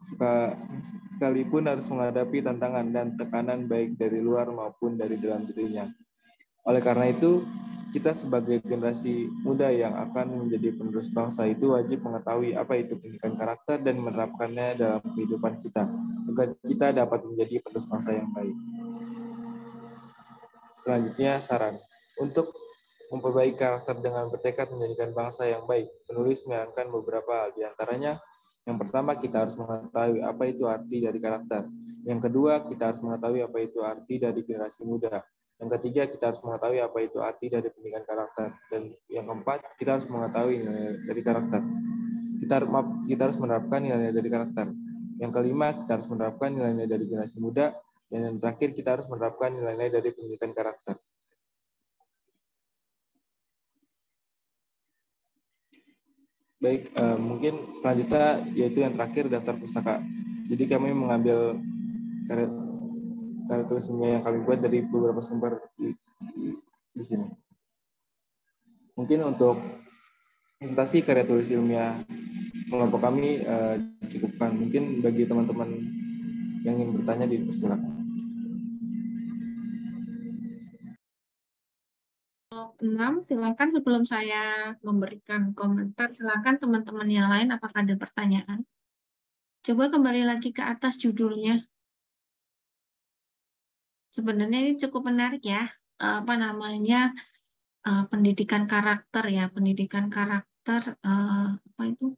sekalipun harus menghadapi tantangan dan tekanan baik dari luar maupun dari dalam dirinya. Oleh karena itu, kita sebagai generasi muda yang akan menjadi penerus bangsa itu wajib mengetahui apa itu pendidikan karakter dan menerapkannya dalam kehidupan kita, agar kita dapat menjadi penerus bangsa yang baik. Selanjutnya, saran. Untuk memperbaiki karakter dengan bertekad menjadikan bangsa yang baik, penulis menyarankan beberapa hal. Di antaranya, yang pertama, kita harus mengetahui apa itu arti dari karakter. Yang kedua, kita harus mengetahui apa itu arti dari generasi muda. Yang ketiga, kita harus mengetahui apa itu arti dari pendidikan karakter. Dan yang keempat, kita harus mengetahui nilai dari karakter. Kita harus menerapkan nilai dari karakter. Yang kelima, kita harus menerapkan nilai dari generasi muda. Dan yang terakhir, kita harus menerapkan nilai dari pendidikan karakter. Baik, mungkin selanjutnya yaitu yang terakhir daftar pustaka. Jadi kami mengambil karya tulis ilmiah yang kami buat dari beberapa sumber di sini. Mungkin untuk presentasi karya tulis ilmiah kelompok kami dicukupkan. Mungkin bagi teman-teman yang ingin bertanya dipersilakan. 6, silakan sebelum saya memberikan komentar, silakan teman-teman yang lain apakah ada pertanyaan? Coba kembali lagi ke atas judulnya. Sebenarnya ini cukup menarik ya, apa namanya, pendidikan karakter ya, pendidikan karakter, apa itu?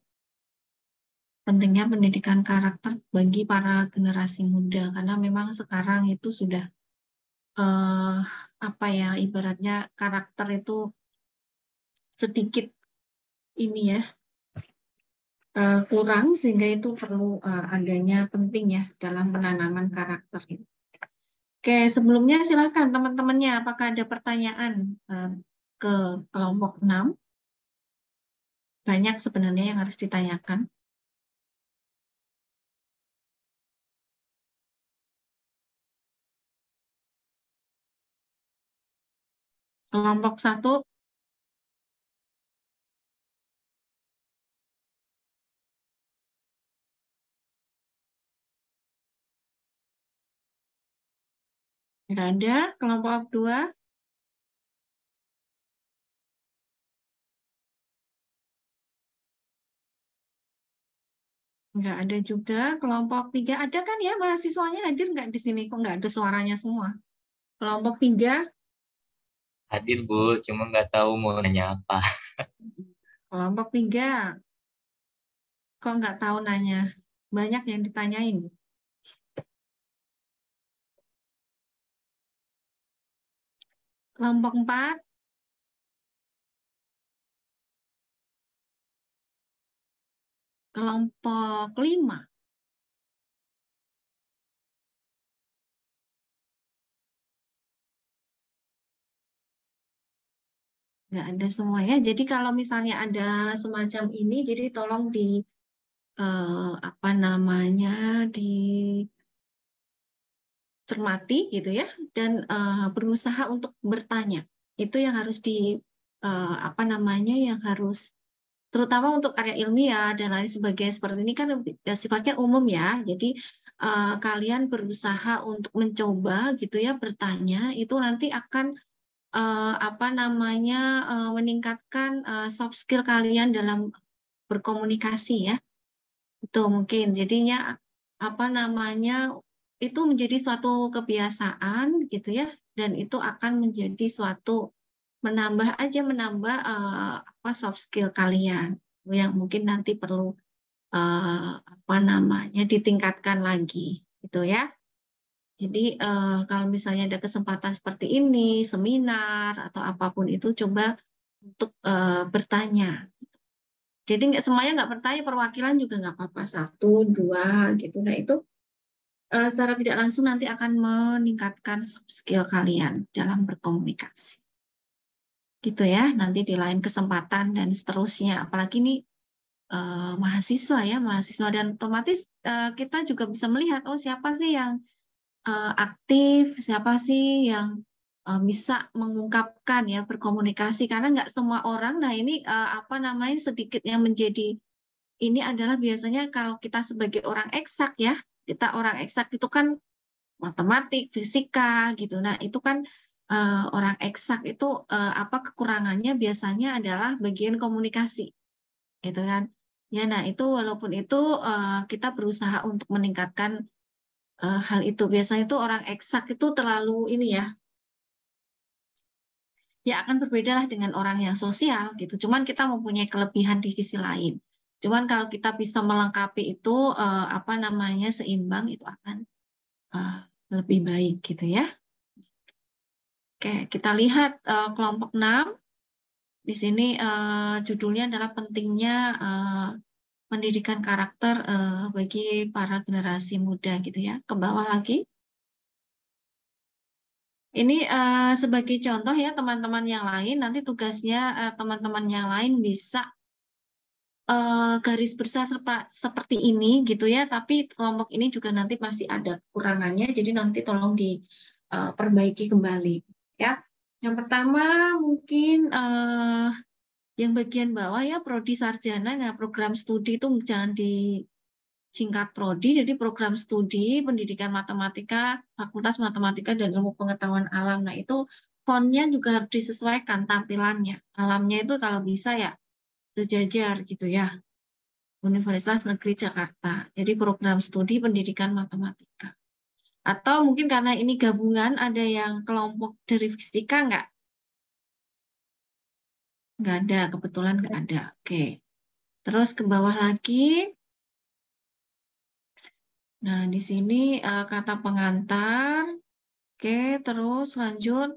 Pentingnya pendidikan karakter bagi para generasi muda, karena memang sekarang itu sudah, apa ya, ibaratnya karakter itu sedikit ini ya, kurang, sehingga itu perlu adanya penting ya dalam penanaman karakter itu. Oke, sebelumnya silakan teman-temannya, apakah ada pertanyaan ke kelompok 6? Banyak sebenarnya yang harus ditanyakan. Kelompok 1. Nggak ada. Kelompok 2. Nggak ada juga. Kelompok 3 ada kan ya, mahasiswanya hadir nggak di sini? Kok nggak ada suaranya semua? Kelompok 3. Hadir, Bu, cuma nggak tahu mau nanya apa. Kelompok 3. Kok nggak tahu nanya? Banyak yang ditanyain. Kelompok 4. Kelompok 5. Nggak ada semua ya. Jadi kalau misalnya ada semacam ini, jadi tolong di apa namanya, dicermati gitu ya, dan berusaha untuk bertanya. Itu yang harus apa namanya, yang harus, terutama untuk karya ilmiah dan lain sebagainya seperti ini kan sifatnya umum ya. Jadi kalian berusaha untuk mencoba gitu ya, bertanya, itu nanti akan apa namanya, meningkatkan soft skill kalian dalam berkomunikasi ya. Itu mungkin jadinya apa namanya, itu menjadi suatu kebiasaan gitu ya, dan itu akan menjadi suatu menambah apa soft skill kalian yang mungkin nanti perlu apa namanya, ditingkatkan lagi gitu ya. Jadi kalau misalnya ada kesempatan seperti ini, seminar atau apapun itu, coba untuk bertanya. Jadi semuanya nggak bertanya, perwakilan juga nggak apa-apa, 1, 2 gitu. Nah itu secara tidak langsung nanti akan meningkatkan soft skill kalian dalam berkomunikasi. Gitu ya, nanti di lain kesempatan dan seterusnya. Apalagi ini mahasiswa ya, mahasiswa, dan otomatis kita juga bisa melihat, oh siapa sih yang aktif, siapa sih yang bisa mengungkapkan ya, berkomunikasi, karena nggak semua orang. Nah ini apa namanya, sedikit yang menjadi ini adalah biasanya kalau kita sebagai orang eksak ya, kita orang eksak itu kan matematik, fisika gitu. Nah itu kan orang eksak itu apa kekurangannya biasanya adalah bagian komunikasi, gitu kan? Ya, nah itu walaupun itu kita berusaha untuk meningkatkan hal itu. Biasanya itu orang eksak itu terlalu ini ya akan berbeda lah dengan orang yang sosial gitu. Cuman kita mempunyai kelebihan di sisi lain. Cuman kalau kita bisa melengkapi itu apa namanya seimbang itu akan lebih baik gitu ya. Oke, kita lihat kelompok 6. Di sini judulnya adalah pentingnya pendidikan karakter bagi para generasi muda gitu ya. Ke bawah lagi. Ini sebagai contoh ya teman-teman yang lain, nanti tugasnya teman-teman yang lain bisa garis besar seperti ini gitu ya, tapi kelompok ini juga nanti masih ada kekurangannya, jadi nanti tolong diperbaiki kembali ya. Yang pertama mungkin yang bagian bawah ya prodi sarjana, nah program studi itu jangan disingkat prodi, jadi program studi pendidikan matematika, fakultas matematika dan ilmu pengetahuan alam. Nah itu fontnya juga harus disesuaikan tampilannya. Alamnya itu kalau bisa ya sejajar gitu ya. Universitas Negeri Jakarta. Jadi program studi pendidikan matematika. Atau mungkin karena ini gabungan ada yang kelompok dari fisika nggak? Nggak ada, kebetulan nggak ada. Oke. Terus ke bawah lagi. Nah, di sini kata pengantar. Oke, terus lanjut.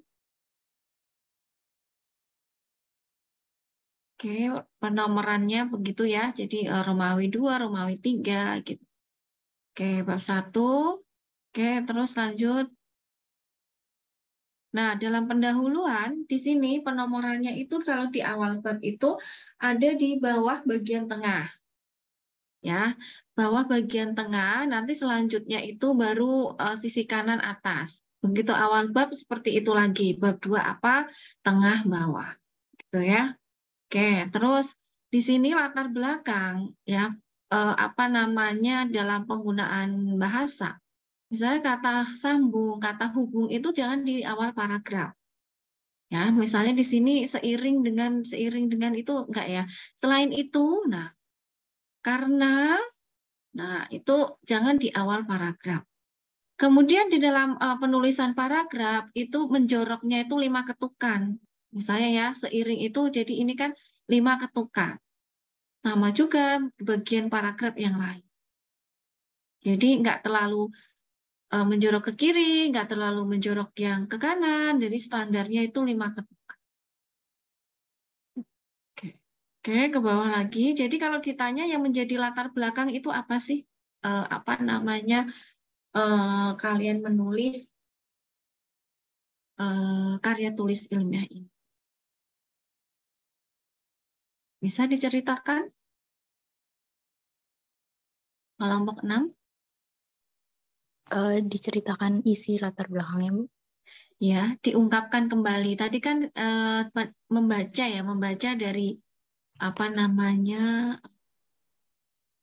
Oke, penomorannya begitu ya. Jadi Romawi 2, Romawi 3 gitu. Oke, bab 1. Oke, terus lanjut. Nah, dalam pendahuluan di sini penomorannya itu kalau di awal bab itu ada di bawah bagian tengah. Ya, bawah bagian tengah, nanti selanjutnya itu baru sisi kanan atas. Begitu awal bab seperti itu lagi. Bab 2 apa? Tengah bawah. Gitu ya. Oke, terus di sini latar belakang ya apa namanya dalam penggunaan bahasa. Misalnya kata sambung, kata hubung itu jangan di awal paragraf. Ya, misalnya di sini seiring dengan itu enggak ya. Selain itu, karena itu jangan di awal paragraf. Kemudian di dalam penulisan paragraf itu menjoroknya itu 5 ketukan. Misalnya ya, seiring itu jadi ini kan 5 ketukan. Sama juga bagian paragraf yang lain. Jadi enggak terlalu menjorok ke kiri, nggak terlalu menjorok yang ke kanan, jadi standarnya itu 5 ketukan. Oke, ke bawah lagi. Jadi kalau ditanya yang menjadi latar belakang itu apa sih? Apa namanya? Kalian menulis karya tulis ilmiah ini. Bisa diceritakan? Kelompok 6. Diceritakan isi latar belakangnya, Bu. Ya, diungkapkan kembali. Tadi kan membaca dari apa namanya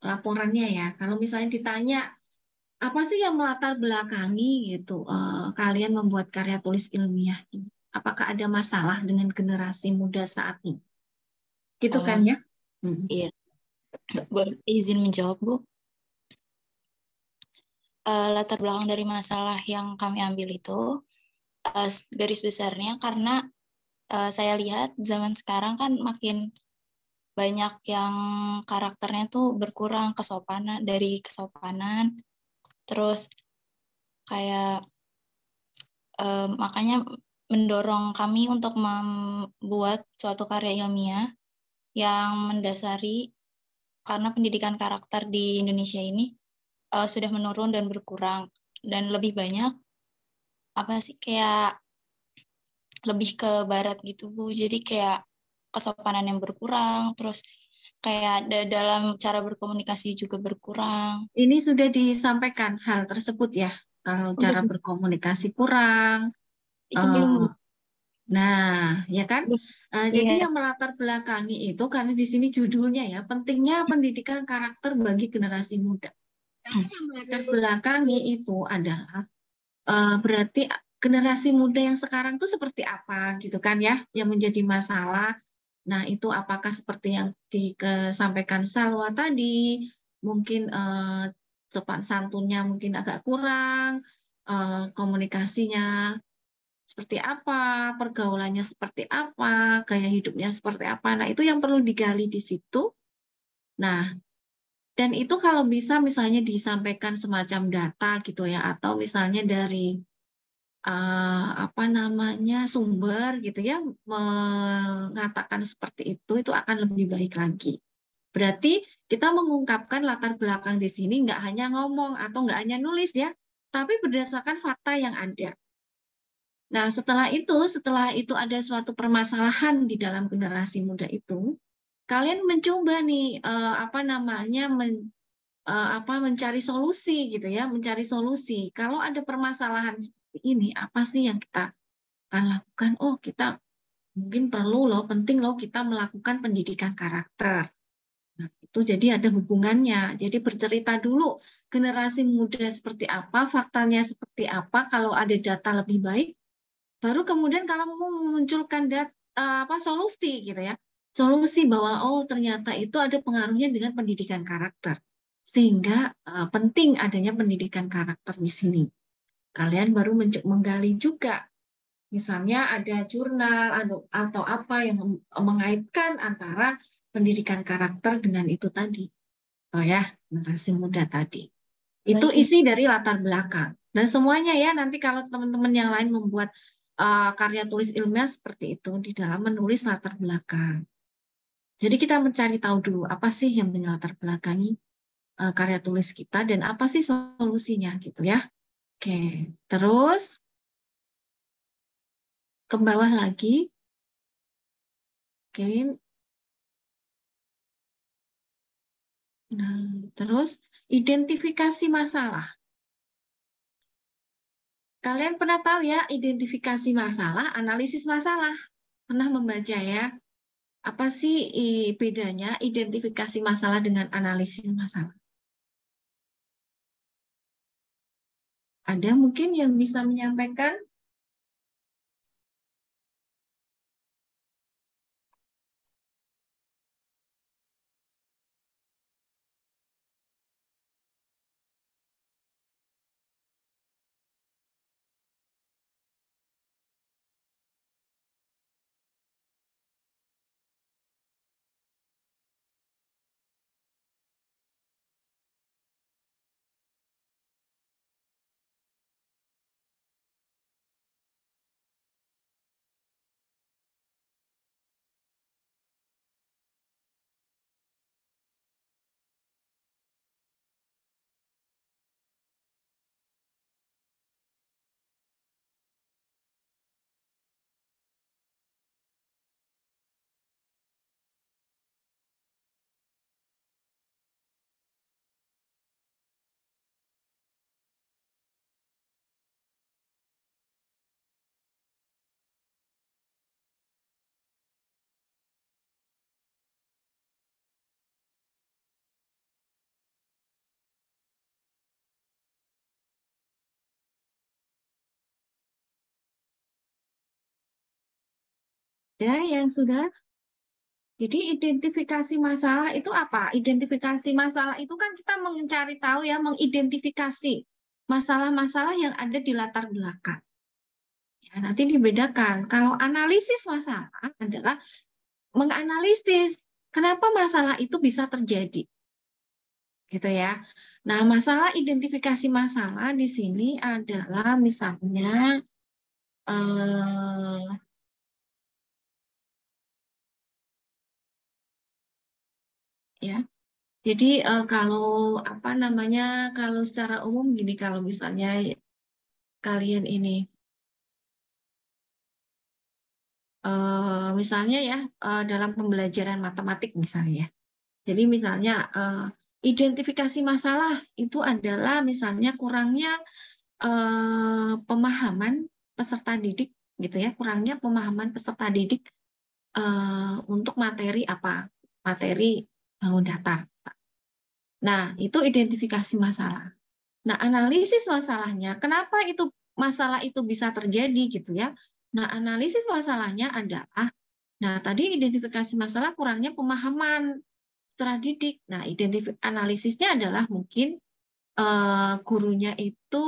laporannya ya. Kalau misalnya ditanya apa sih yang melatar belakangi gitu kalian membuat karya tulis ilmiah ini? Apakah ada masalah dengan generasi muda saat ini? Gitu kan ya? Iya. Boleh izin menjawab, Bu? Latar belakang dari masalah yang kami ambil itu garis besarnya karena saya lihat zaman sekarang kan makin banyak yang karakternya tuh berkurang dari kesopanan, terus kayak makanya mendorong kami untuk membuat suatu karya ilmiah yang mendasari karena pendidikan karakter di Indonesia ini sudah menurun dan berkurang dan lebih banyak kayak lebih ke barat gitu, Bu. Jadi kayak kesopanan yang berkurang, terus kayak dalam cara berkomunikasi juga berkurang. Ini sudah disampaikan hal tersebut ya, kalau cara berkomunikasi kurang. Itu belum. Nah, ya kan? Jadi yang melatar belakangi itu karena di sini judulnya ya, pentingnya pendidikan karakter bagi generasi muda. Yang melatar belakangi itu adalah berarti generasi muda yang sekarang tuh seperti apa gitu kan ya, yang menjadi masalah. Nah, itu apakah seperti yang disampaikan Salwa tadi, mungkin sopan santunnya mungkin agak kurang, komunikasinya seperti apa, pergaulannya seperti apa, gaya hidupnya seperti apa. Nah, itu yang perlu digali di situ. Nah, dan itu kalau bisa misalnya disampaikan semacam data gitu ya, atau misalnya dari apa namanya sumber gitu ya, mengatakan seperti itu akan lebih baik lagi. Berarti kita mengungkapkan latar belakang di sini nggak hanya ngomong atau nggak hanya nulis ya, tapi berdasarkan fakta yang ada. Nah, setelah itu ada suatu permasalahan di dalam generasi muda itu, kalian mencoba nih apa namanya mencari solusi gitu ya, mencari solusi. Kalau ada permasalahan seperti ini, apa sih yang kita akan lakukan? Oh, kita mungkin perlu loh, penting loh kita melakukan pendidikan karakter. Nah, itu jadi ada hubungannya. Jadi bercerita dulu generasi muda seperti apa, faktanya seperti apa, kalau ada data lebih baik, baru kemudian kalau mau memunculkan solusi gitu ya. Solusi bahwa oh ternyata itu ada pengaruhnya dengan pendidikan karakter. Sehingga penting adanya pendidikan karakter di sini. Kalian baru menggali juga. Misalnya ada jurnal atau apa yang mengaitkan antara pendidikan karakter dengan itu tadi. Oh ya, generasi muda tadi. Itu Baik, isi dari latar belakang. Dan semuanya ya, nanti kalau teman-teman yang lain membuat karya tulis ilmiah seperti itu di dalam menulis latar belakang. Jadi kita mencari tahu dulu apa sih yang melatar belakangi karya tulis kita dan apa sih solusinya gitu ya. Oke, terus ke bawah lagi. Oke. Nah, terus identifikasi masalah. Kalian pernah tahu ya identifikasi masalah, analisis masalah. Pernah membaca ya? Apa sih bedanya identifikasi masalah dengan analisis masalah? Ada mungkin yang bisa menyampaikan? Ya, yang sudah. Jadi identifikasi masalah itu apa? Identifikasi masalah itu kan kita mencari tahu ya, mengidentifikasi masalah-masalah yang ada di latar belakang. Ya, nanti dibedakan. Kalau analisis masalah adalah menganalisis kenapa masalah itu bisa terjadi. Gitu ya. Nah, masalah identifikasi masalah di sini adalah misalnya ya. Jadi kalau apa namanya, kalau secara umum gini, kalau misalnya kalian ini misalnya ya dalam pembelajaran matematik misalnya ya. Jadi misalnya identifikasi masalah itu adalah misalnya kurangnya pemahaman peserta didik gitu ya, kurangnya pemahaman peserta didik untuk materi apa? Materi bangun data. Nah, itu identifikasi masalah. Nah, analisis masalahnya, kenapa itu masalah itu bisa terjadi gitu ya. Nah, analisis masalahnya adalah, nah tadi identifikasi masalah kurangnya pemahaman secara didik. Nah, analisisnya adalah mungkin gurunya itu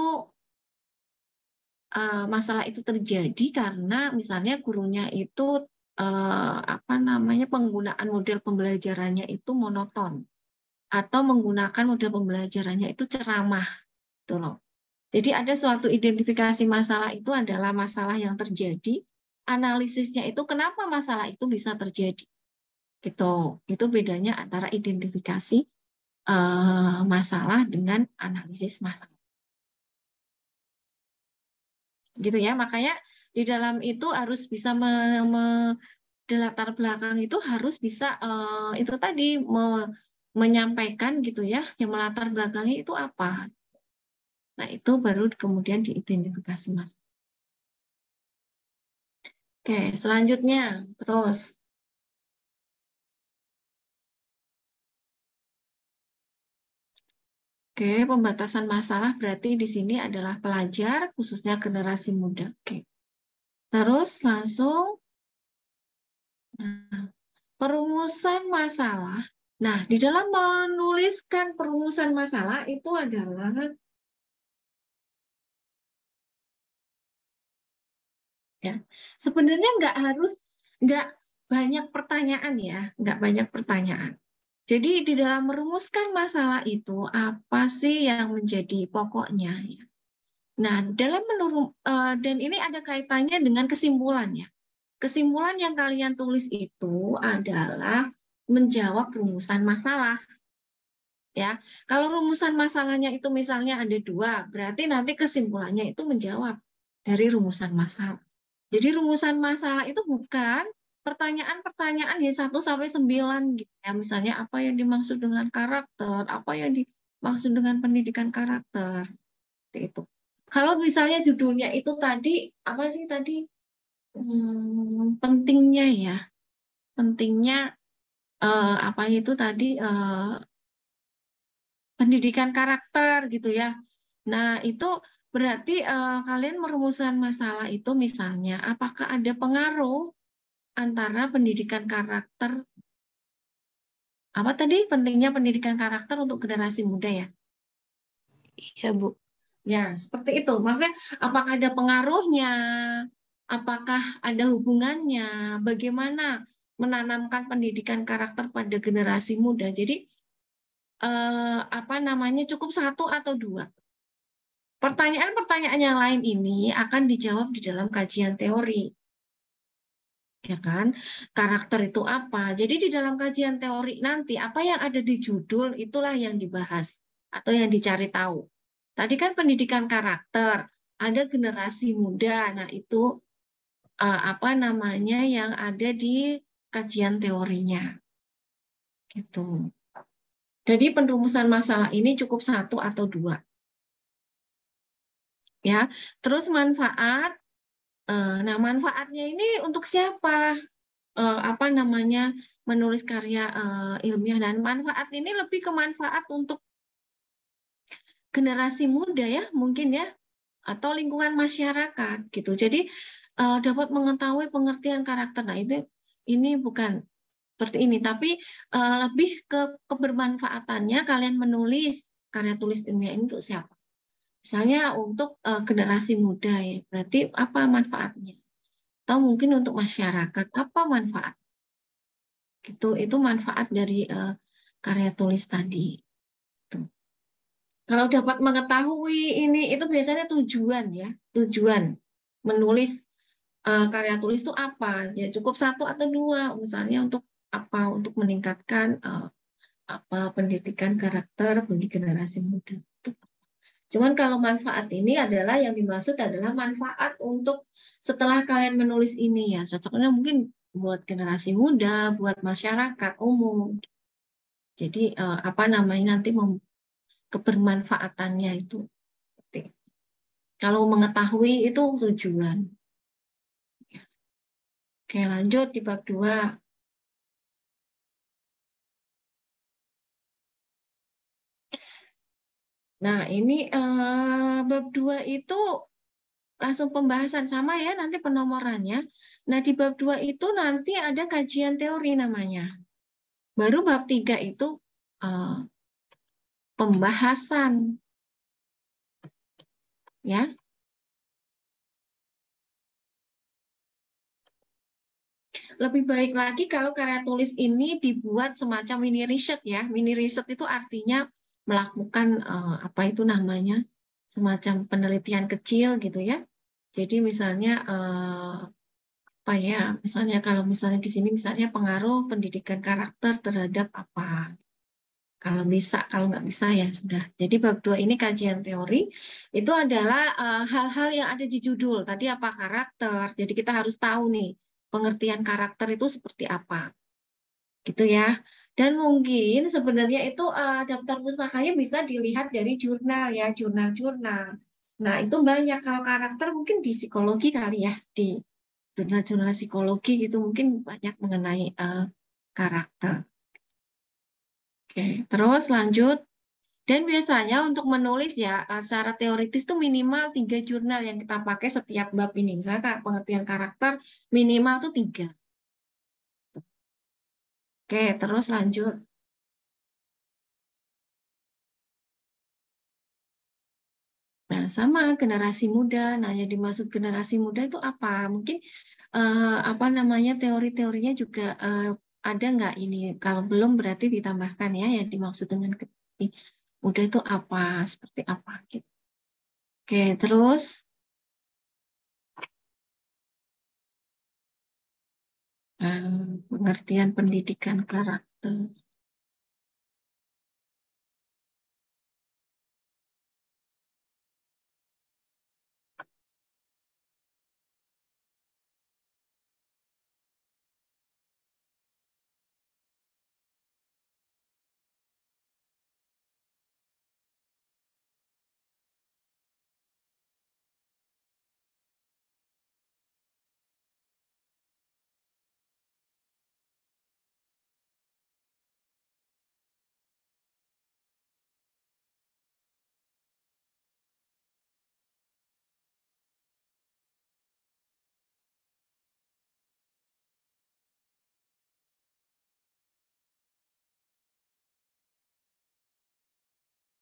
masalah itu terjadi karena misalnya gurunya itu penggunaan model pembelajarannya itu monoton atau menggunakan model pembelajarannya itu ceramah, gitu loh. Jadi ada suatu identifikasi masalah itu adalah masalah yang terjadi, analisisnya itu kenapa masalah itu bisa terjadi, gitu. Itu bedanya antara identifikasi masalah dengan analisis masalah. Gitu ya, makanya di dalam itu harus bisa di latar belakang itu harus bisa itu tadi menyampaikan gitu ya, yang melatar belakangi itu apa. Nah, itu baru kemudian diidentifikasi mas. Oke, selanjutnya terus. Oke, pembatasan masalah berarti di sini adalah pelajar, khususnya generasi muda. Oke. Terus langsung perumusan masalah. Nah, di dalam menuliskan perumusan masalah itu adalah ya, sebenarnya nggak banyak pertanyaan ya, nggak banyak pertanyaan. Jadi di dalam merumuskan masalah itu apa sih yang menjadi pokoknya ya. Nah, dan ini ada kaitannya dengan kesimpulannya. Kesimpulan yang kalian tulis itu adalah menjawab rumusan masalah. Ya, kalau rumusan masalahnya itu misalnya ada 2, berarti nanti kesimpulannya itu menjawab dari rumusan masalah. Jadi rumusan masalah itu bukan pertanyaan-pertanyaan di 1 sampai 9 gitu ya. Misalnya apa yang dimaksud dengan karakter, apa yang dimaksud dengan pendidikan karakter. Seperti itu. Kalau misalnya judulnya itu tadi apa sih tadi? Pentingnya ya. Pentingnya apa itu tadi pendidikan karakter gitu ya. Nah, itu berarti kalian merumuskan masalah itu misalnya apakah ada pengaruh antara pendidikan karakter apa tadi pentingnya pendidikan karakter untuk generasi muda ya? Iya, Bu. Ya, seperti itu. Maksudnya apakah ada pengaruhnya? Apakah ada hubungannya? Bagaimana menanamkan pendidikan karakter pada generasi muda? Jadi cukup 1 atau 2. Pertanyaan-pertanyaan yang lain ini akan dijawab di dalam kajian teori. Ya kan? Karakter itu apa? Jadi di dalam kajian teori nanti apa yang ada di judul itulah yang dibahas atau yang dicari tahu. Tadi kan pendidikan karakter, ada generasi muda. Nah, itu yang ada di kajian teorinya. Gitu. Jadi penrumusan masalah ini cukup 1 atau 2. Ya, terus manfaat. Nah, manfaatnya ini untuk siapa? Menulis karya ilmiah, dan manfaat ini lebih ke manfaat untuk generasi muda ya, mungkin ya, atau lingkungan masyarakat gitu. Jadi dapat mengetahui pengertian karakter. Nah, ini bukan seperti ini, tapi lebih ke kebermanfaatannya kalian menulis karya tulis ilmiah ini untuk siapa? Misalnya untuk generasi muda ya, berarti apa manfaatnya? Atau mungkin untuk masyarakat, apa manfaat? Gitu, itu manfaat dari karya tulis tadi. Tuh. Kalau dapat mengetahui ini, itu biasanya tujuan ya, tujuan menulis karya tulis itu apa? Ya cukup 1 atau 2, misalnya untuk apa? Untuk meningkatkan pendidikan karakter bagi generasi muda. Cuman kalau manfaat ini adalah yang dimaksud adalah manfaat untuk setelah kalian menulis ini ya, cocoknya mungkin buat generasi muda, buat masyarakat umum. Jadi nanti kebermanfaatannya itu. Kalau mengetahui itu tujuan. Oke, lanjut di bab 2. Nah, ini bab 2 itu langsung pembahasan sama ya nanti penomorannya. Nah, di bab 2 itu nanti ada kajian teori namanya. Baru bab 3 itu pembahasan. Ya. Lebih baik lagi kalau karya tulis ini dibuat semacam mini riset ya. Mini riset itu artinya melakukan apa itu namanya? Semacam penelitian kecil gitu ya. Jadi misalnya apa ya? Misalnya kalau misalnya di sini misalnya pengaruh pendidikan karakter terhadap apa? Kalau bisa, kalau nggak bisa ya sudah. Jadi bab 2 ini kajian teori, itu adalah hal-hal yang ada di judul. Tadi apa karakter, jadi kita harus tahu nih, pengertian karakter itu seperti apa. Gitu ya. Dan mungkin sebenarnya itu daftar pustakanya bisa dilihat dari jurnal ya, jurnal-jurnal. Nah itu banyak, kalau karakter mungkin di psikologi kali ya, di jurnal-jurnal psikologi gitu mungkin banyak mengenai karakter. Oke, terus lanjut. Dan biasanya untuk menulis ya, secara teoritis itu minimal 3 jurnal yang kita pakai setiap bab ini. Misalnya pengertian karakter minimal tuh 3. Oke, terus lanjut. Nah, sama generasi muda. Nah, yang dimaksud generasi muda itu apa? Mungkin apa namanya teori-teorinya juga ada nggak ini? Kalau belum berarti ditambahkan ya yang dimaksud dengan generasi muda itu apa? Seperti apa gitu. Oke, terus pengertian pendidikan karakter.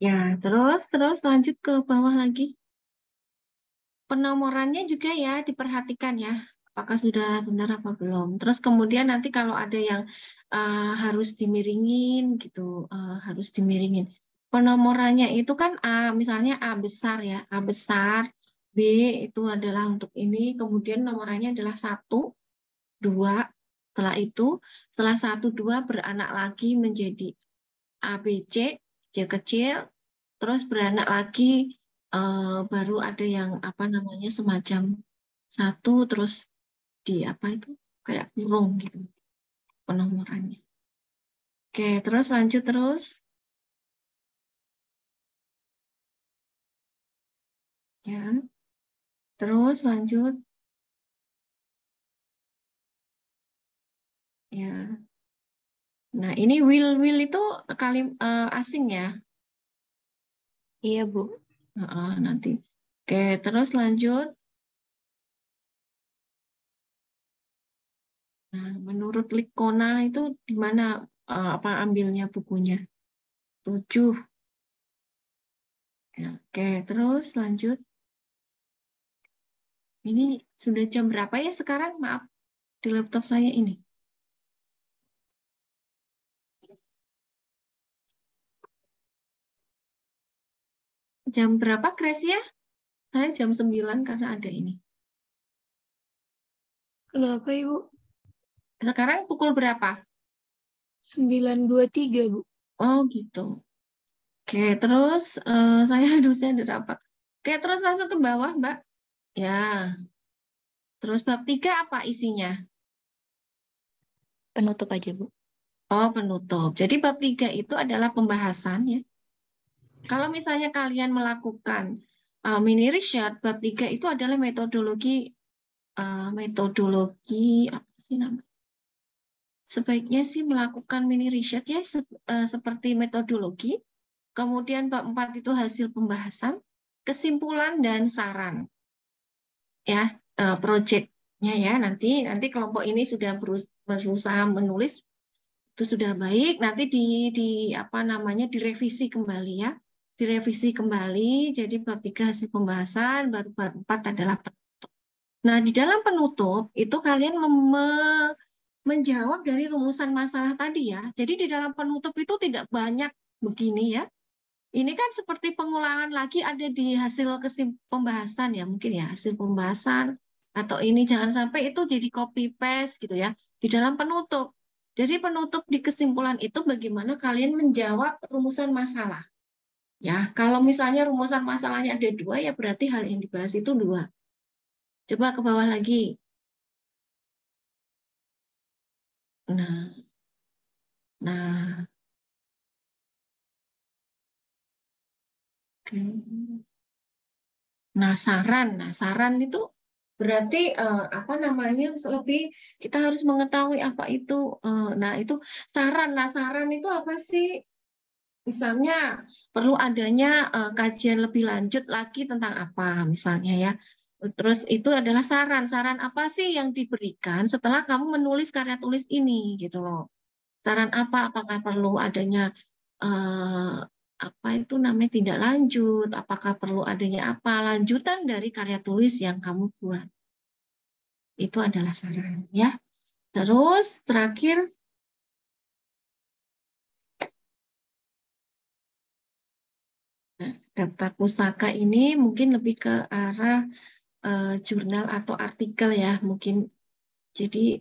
Ya, terus lanjut ke bawah lagi. Penomorannya juga ya diperhatikan ya, apakah sudah benar apa belum. Terus kemudian nanti kalau ada yang harus dimiringin gitu, harus dimiringin. Penomorannya itu kan A, misalnya A besar ya, A besar, B itu adalah untuk ini, kemudian nomorannya adalah 1, 2, setelah itu, setelah 1, 2 beranak lagi menjadi A, B, C, kecil-kecil, terus beranak lagi baru ada yang apa namanya semacam 1 terus di apa itu kayak kurung gitu penomorannya. Oke, terus lanjut terus. Ya. Terus lanjut. Ya. Nah, ini will itu asing ya? Iya, Bu. Nanti. Oke, terus lanjut. Nah, menurut Likona itu di mana apa ambilnya bukunya? 7. Ya, oke, terus lanjut. Ini sudah jam berapa ya sekarang? Maaf, di laptop saya ini. Jam berapa, Gracia? Saya jam 9 karena ada ini. Kenapa, Ibu? Sekarang pukul berapa? 9.23, Bu. Oh, gitu. Oke, terus saya ada rapat. Oke, terus langsung ke bawah, Mbak. Ya. Terus bab 3 apa isinya? Penutup aja, Bu. Oh, penutup. Jadi bab 3 itu adalah pembahasan ya. Kalau misalnya kalian melakukan mini riset, bab 3 itu adalah metodologi apa sih namanya? Sebaiknya sih melakukan mini riset ya seperti metodologi. Kemudian bab 4 itu hasil pembahasan, kesimpulan dan saran. ya project-nya ya. Nanti kelompok ini sudah berusaha menulis itu sudah baik. Nanti direvisi kembali ya. Direvisi kembali. Jadi bab 3 hasil pembahasan, baru bab 4 adalah penutup. Nah, di dalam penutup itu kalian menjawab dari rumusan masalah tadi ya. Jadi di dalam penutup itu tidak banyak begini ya. Ini kan seperti pengulangan lagi ada di hasil pembahasan ya, mungkin ya hasil pembahasan atau ini jangan sampai itu jadi copy paste gitu ya di dalam penutup. Jadi penutup di kesimpulan itu bagaimana kalian menjawab rumusan masalah. Ya, kalau misalnya rumusan masalahnya ada 2 ya berarti hal yang dibahas itu 2. Coba ke bawah lagi. Nah. Nah, saran itu berarti apa namanya lebih kita harus mengetahui apa itu. Nah, itu saran. Nah, saran itu apa sih? Misalnya perlu adanya kajian lebih lanjut lagi tentang apa misalnya ya. Terus itu adalah saran. Saran apa sih yang diberikan setelah kamu menulis karya tulis ini gitu loh. Saran apa? Apakah perlu adanya apa itu namanya tindak lanjut? Apakah perlu adanya apa lanjutan dari karya tulis yang kamu buat? Itu adalah saran ya. Terus terakhir daftar pustaka ini mungkin lebih ke arah jurnal atau artikel ya mungkin. Jadi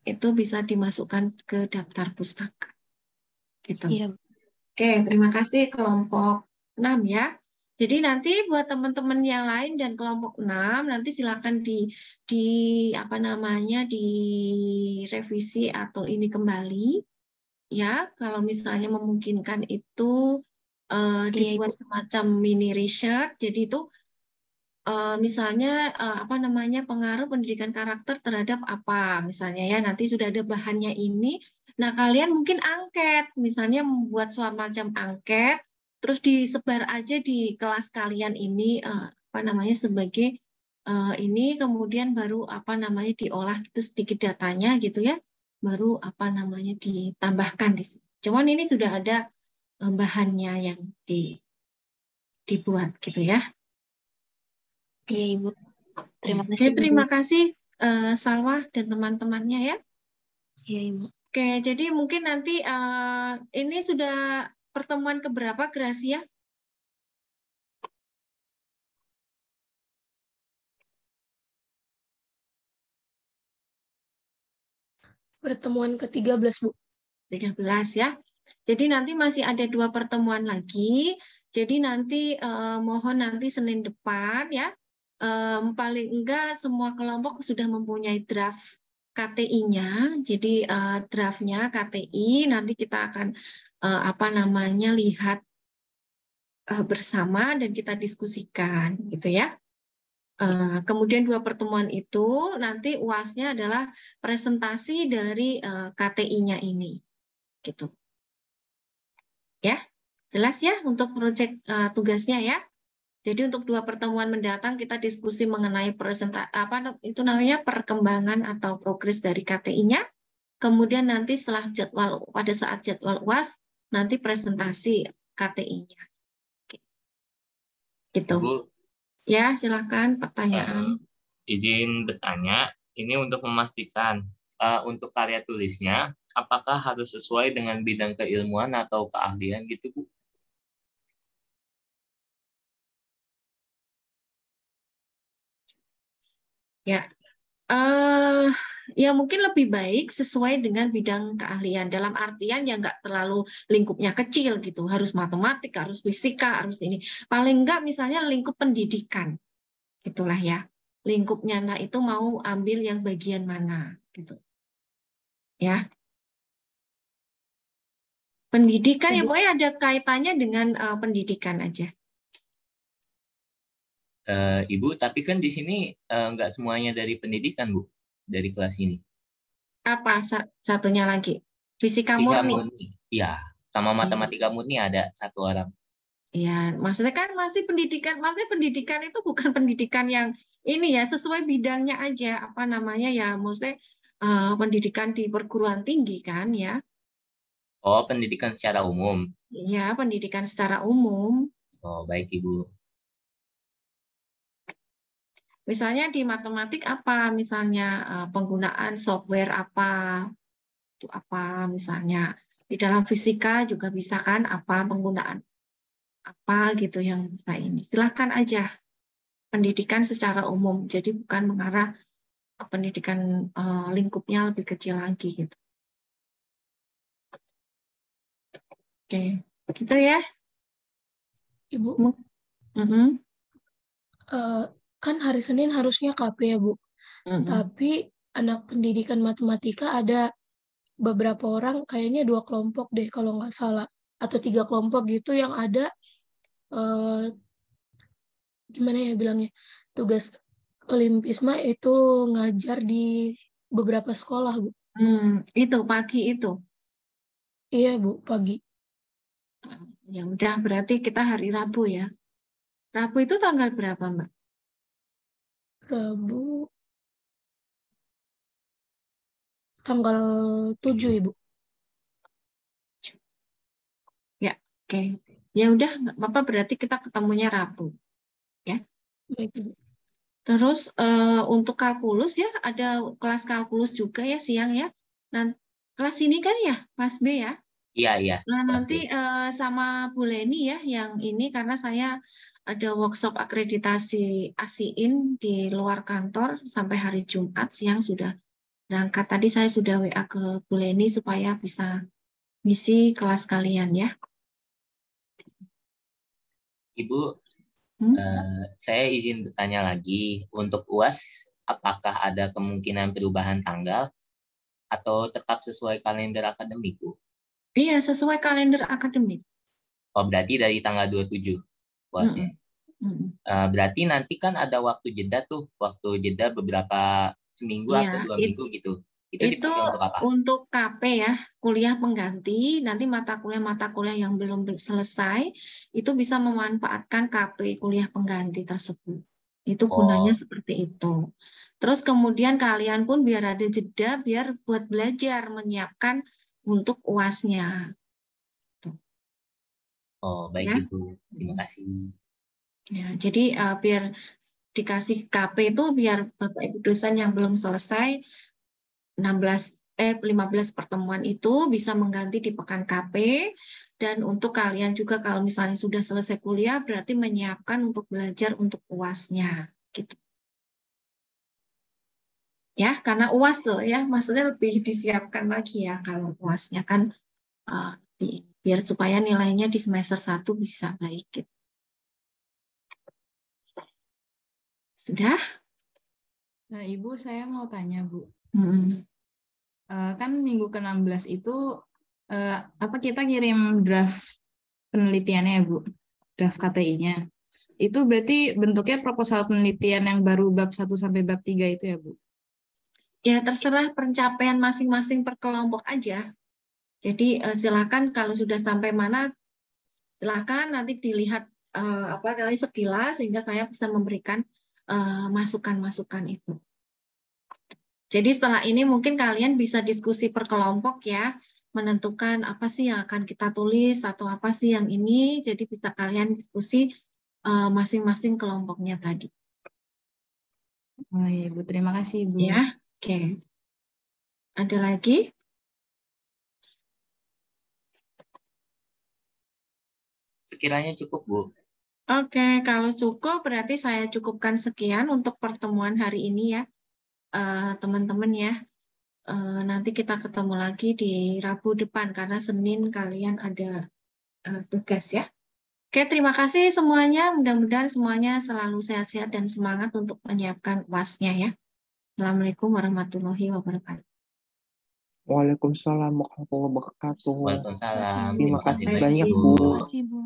itu bisa dimasukkan ke daftar pustaka. Gitu. Iya. Oke, terima kasih kelompok 6 ya. Jadi nanti buat teman-teman yang lain dan kelompok 6 nanti silakan di apa namanya direvisi atau ini kembali ya. Kalau misalnya memungkinkan itu dibuat semacam mini research. Jadi itu misalnya apa namanya pengaruh pendidikan karakter terhadap apa misalnya ya nanti sudah ada bahannya ini. Nah kalian mungkin angket misalnya membuat semacam angket terus disebar aja di kelas kalian ini apa namanya sebagai ini kemudian baru apa namanya diolah itu sedikit datanya gitu ya baru apa namanya ditambahkan di sini. Cuman ini sudah ada bahannya yang dibuat gitu ya. Iya, Ibu. Terima kasih. Terima kasih Salwa dan teman-temannya ya. Iya, Ibu. Oke, jadi mungkin nanti ini sudah pertemuan keberapa, Gracia? Pertemuan ke-13, Bu. 13 ya. Jadi nanti masih ada 2 pertemuan lagi. Jadi nanti mohon nanti Senin depan ya. Paling enggak semua kelompok sudah mempunyai draft KTI-nya. Jadi draftnya KTI nanti kita akan apa namanya lihat bersama dan kita diskusikan gitu ya. Kemudian 2 pertemuan itu nanti UAS-nya adalah presentasi dari KTI-nya ini, gitu. Ya, jelas ya untuk proyek tugasnya ya. Jadi untuk 2 pertemuan mendatang kita diskusi mengenai apa itu namanya perkembangan atau progres dari KTI-nya. Kemudian nanti setelah pada saat jadwal UAS nanti presentasi KTI-nya. Gitu. Bu, ya, silakan pertanyaan. Izin bertanya, ini untuk memastikan untuk karya tulisnya apakah harus sesuai dengan bidang keilmuan atau keahlian gitu, Bu? Ya, ya mungkin lebih baik sesuai dengan bidang keahlian. Dalam artian ya nggak terlalu lingkupnya kecil gitu. Harus matematik, harus fisika, harus ini. Paling nggak misalnya lingkup pendidikan. Gitulah ya. Lingkupnya nah itu mau ambil yang bagian mana gitu. Ya. Pendidikan ya pokoknya ada kaitannya dengan pendidikan aja. Ibu, tapi kan di sini nggak semuanya dari pendidikan, Bu, dari kelas ini. Apa satunya lagi? Fisika murni. Ya, sama matematika murni ada 1 orang. Ya, maksudnya kan masih pendidikan, maksudnya pendidikan itu bukan pendidikan yang ini ya, sesuai bidangnya aja, apa namanya ya, maksudnya pendidikan di perguruan tinggi kan ya. Oh, pendidikan secara umum. Ya, pendidikan secara umum. Oh, baik Ibu. Misalnya di matematik apa, misalnya penggunaan software apa, itu apa misalnya. Di dalam fisika juga bisa kan, apa penggunaan apa gitu yang bisa ini. Silahkan aja. Pendidikan secara umum, jadi bukan mengarah ke pendidikan lingkupnya lebih kecil lagi gitu. Oke, gitu ya. Ibu, kan hari Senin harusnya KP ya, Bu. Tapi anak pendidikan matematika ada beberapa orang, kayaknya 2 kelompok deh kalau nggak salah. Atau 3 kelompok gitu yang ada, gimana ya bilangnya, tugas Olimpisma itu ngajar di beberapa sekolah, Bu. Itu pagi itu. Iya, Bu, pagi. Ya udah, berarti kita hari Rabu ya. Rabu itu tanggal berapa, Mbak? Rabu tanggal 7, Ibu. Ya, oke. Ya udah, nggak apa-apa, berarti kita ketemunya Rabu. Ya. Baik, Ibu. Terus untuk kalkulus ya, ada kelas kalkulus juga ya siang ya. Nah, kelas ini kan ya, kelas B ya. Iya. Nah, nanti sama Bu Leni ya yang ini, karena saya ada workshop akreditasi ASIIN di luar kantor sampai hari Jumat siang sudah berangkat. Tadi saya sudah WA ke Bu Leni supaya bisa ngisi kelas kalian ya. Ibu, saya izin bertanya lagi, untuk UAS apakah ada kemungkinan perubahan tanggal atau tetap sesuai kalender akademik, Bu? Iya, sesuai kalender akademik. Oh, berarti dari tanggal 27 UASnya. Berarti nanti kan ada waktu jeda tuh, waktu jeda beberapa seminggu atau 2 minggu gitu. Itu dipakai untuk apa? Untuk KP ya, kuliah pengganti, nanti mata kuliah yang belum selesai, itu bisa memanfaatkan KP kuliah pengganti tersebut. Itu gunanya seperti itu. Terus kemudian kalian pun biar ada jeda, biar buat belajar, menyiapkan untuk UAS-nya. Oh, baik ya. Ibu. Terima kasih. Ya, jadi biar dikasih KP itu biar Bapak Ibu dosen yang belum selesai 15 pertemuan itu bisa mengganti di pekan KP, dan untuk kalian juga kalau misalnya sudah selesai kuliah berarti menyiapkan untuk belajar untuk UAS-nya gitu. Ya, karena UAS loh ya, maksudnya lebih disiapkan lagi ya kalau UAS-nya kan biar supaya nilainya di semester 1 bisa baik gitu. Sudah? Nah, Ibu, saya mau tanya, Bu. Kan minggu ke-16 itu kita kirim draft penelitiannya ya, Bu? Draft KTI-nya. Itu berarti bentuknya proposal penelitian yang baru bab 1 sampai bab 3 itu ya, Bu? Ya, terserah pencapaian masing-masing per kelompok aja. Jadi silakan kalau sudah sampai mana, silakan nanti dilihat sekilas sehingga saya bisa memberikan masukan-masukan itu. Jadi setelah ini mungkin kalian bisa diskusi per kelompok ya, menentukan apa sih yang akan kita tulis atau apa sih yang ini. Jadi bisa kalian diskusi masing-masing kelompoknya tadi. Oh iya, Bu. Terima kasih, Bu. Ya, oke. Ada lagi? Sekiranya cukup, Bu. Oke, kalau cukup berarti saya cukupkan sekian untuk pertemuan hari ini ya, teman-teman ya. Nanti kita ketemu lagi di Rabu depan karena Senin kalian ada tugas ya. Oke, terima kasih semuanya. Mudah-mudahan semuanya selalu sehat-sehat dan semangat untuk menyiapkan UAS-nya ya. Assalamualaikum warahmatullahi wabarakatuh. Waalaikumsalam warahmatullahi wabarakatuh. Waalaikumsalam. Terima kasih banyak, banyak, Bu. Bu. Terima kasih, Bu.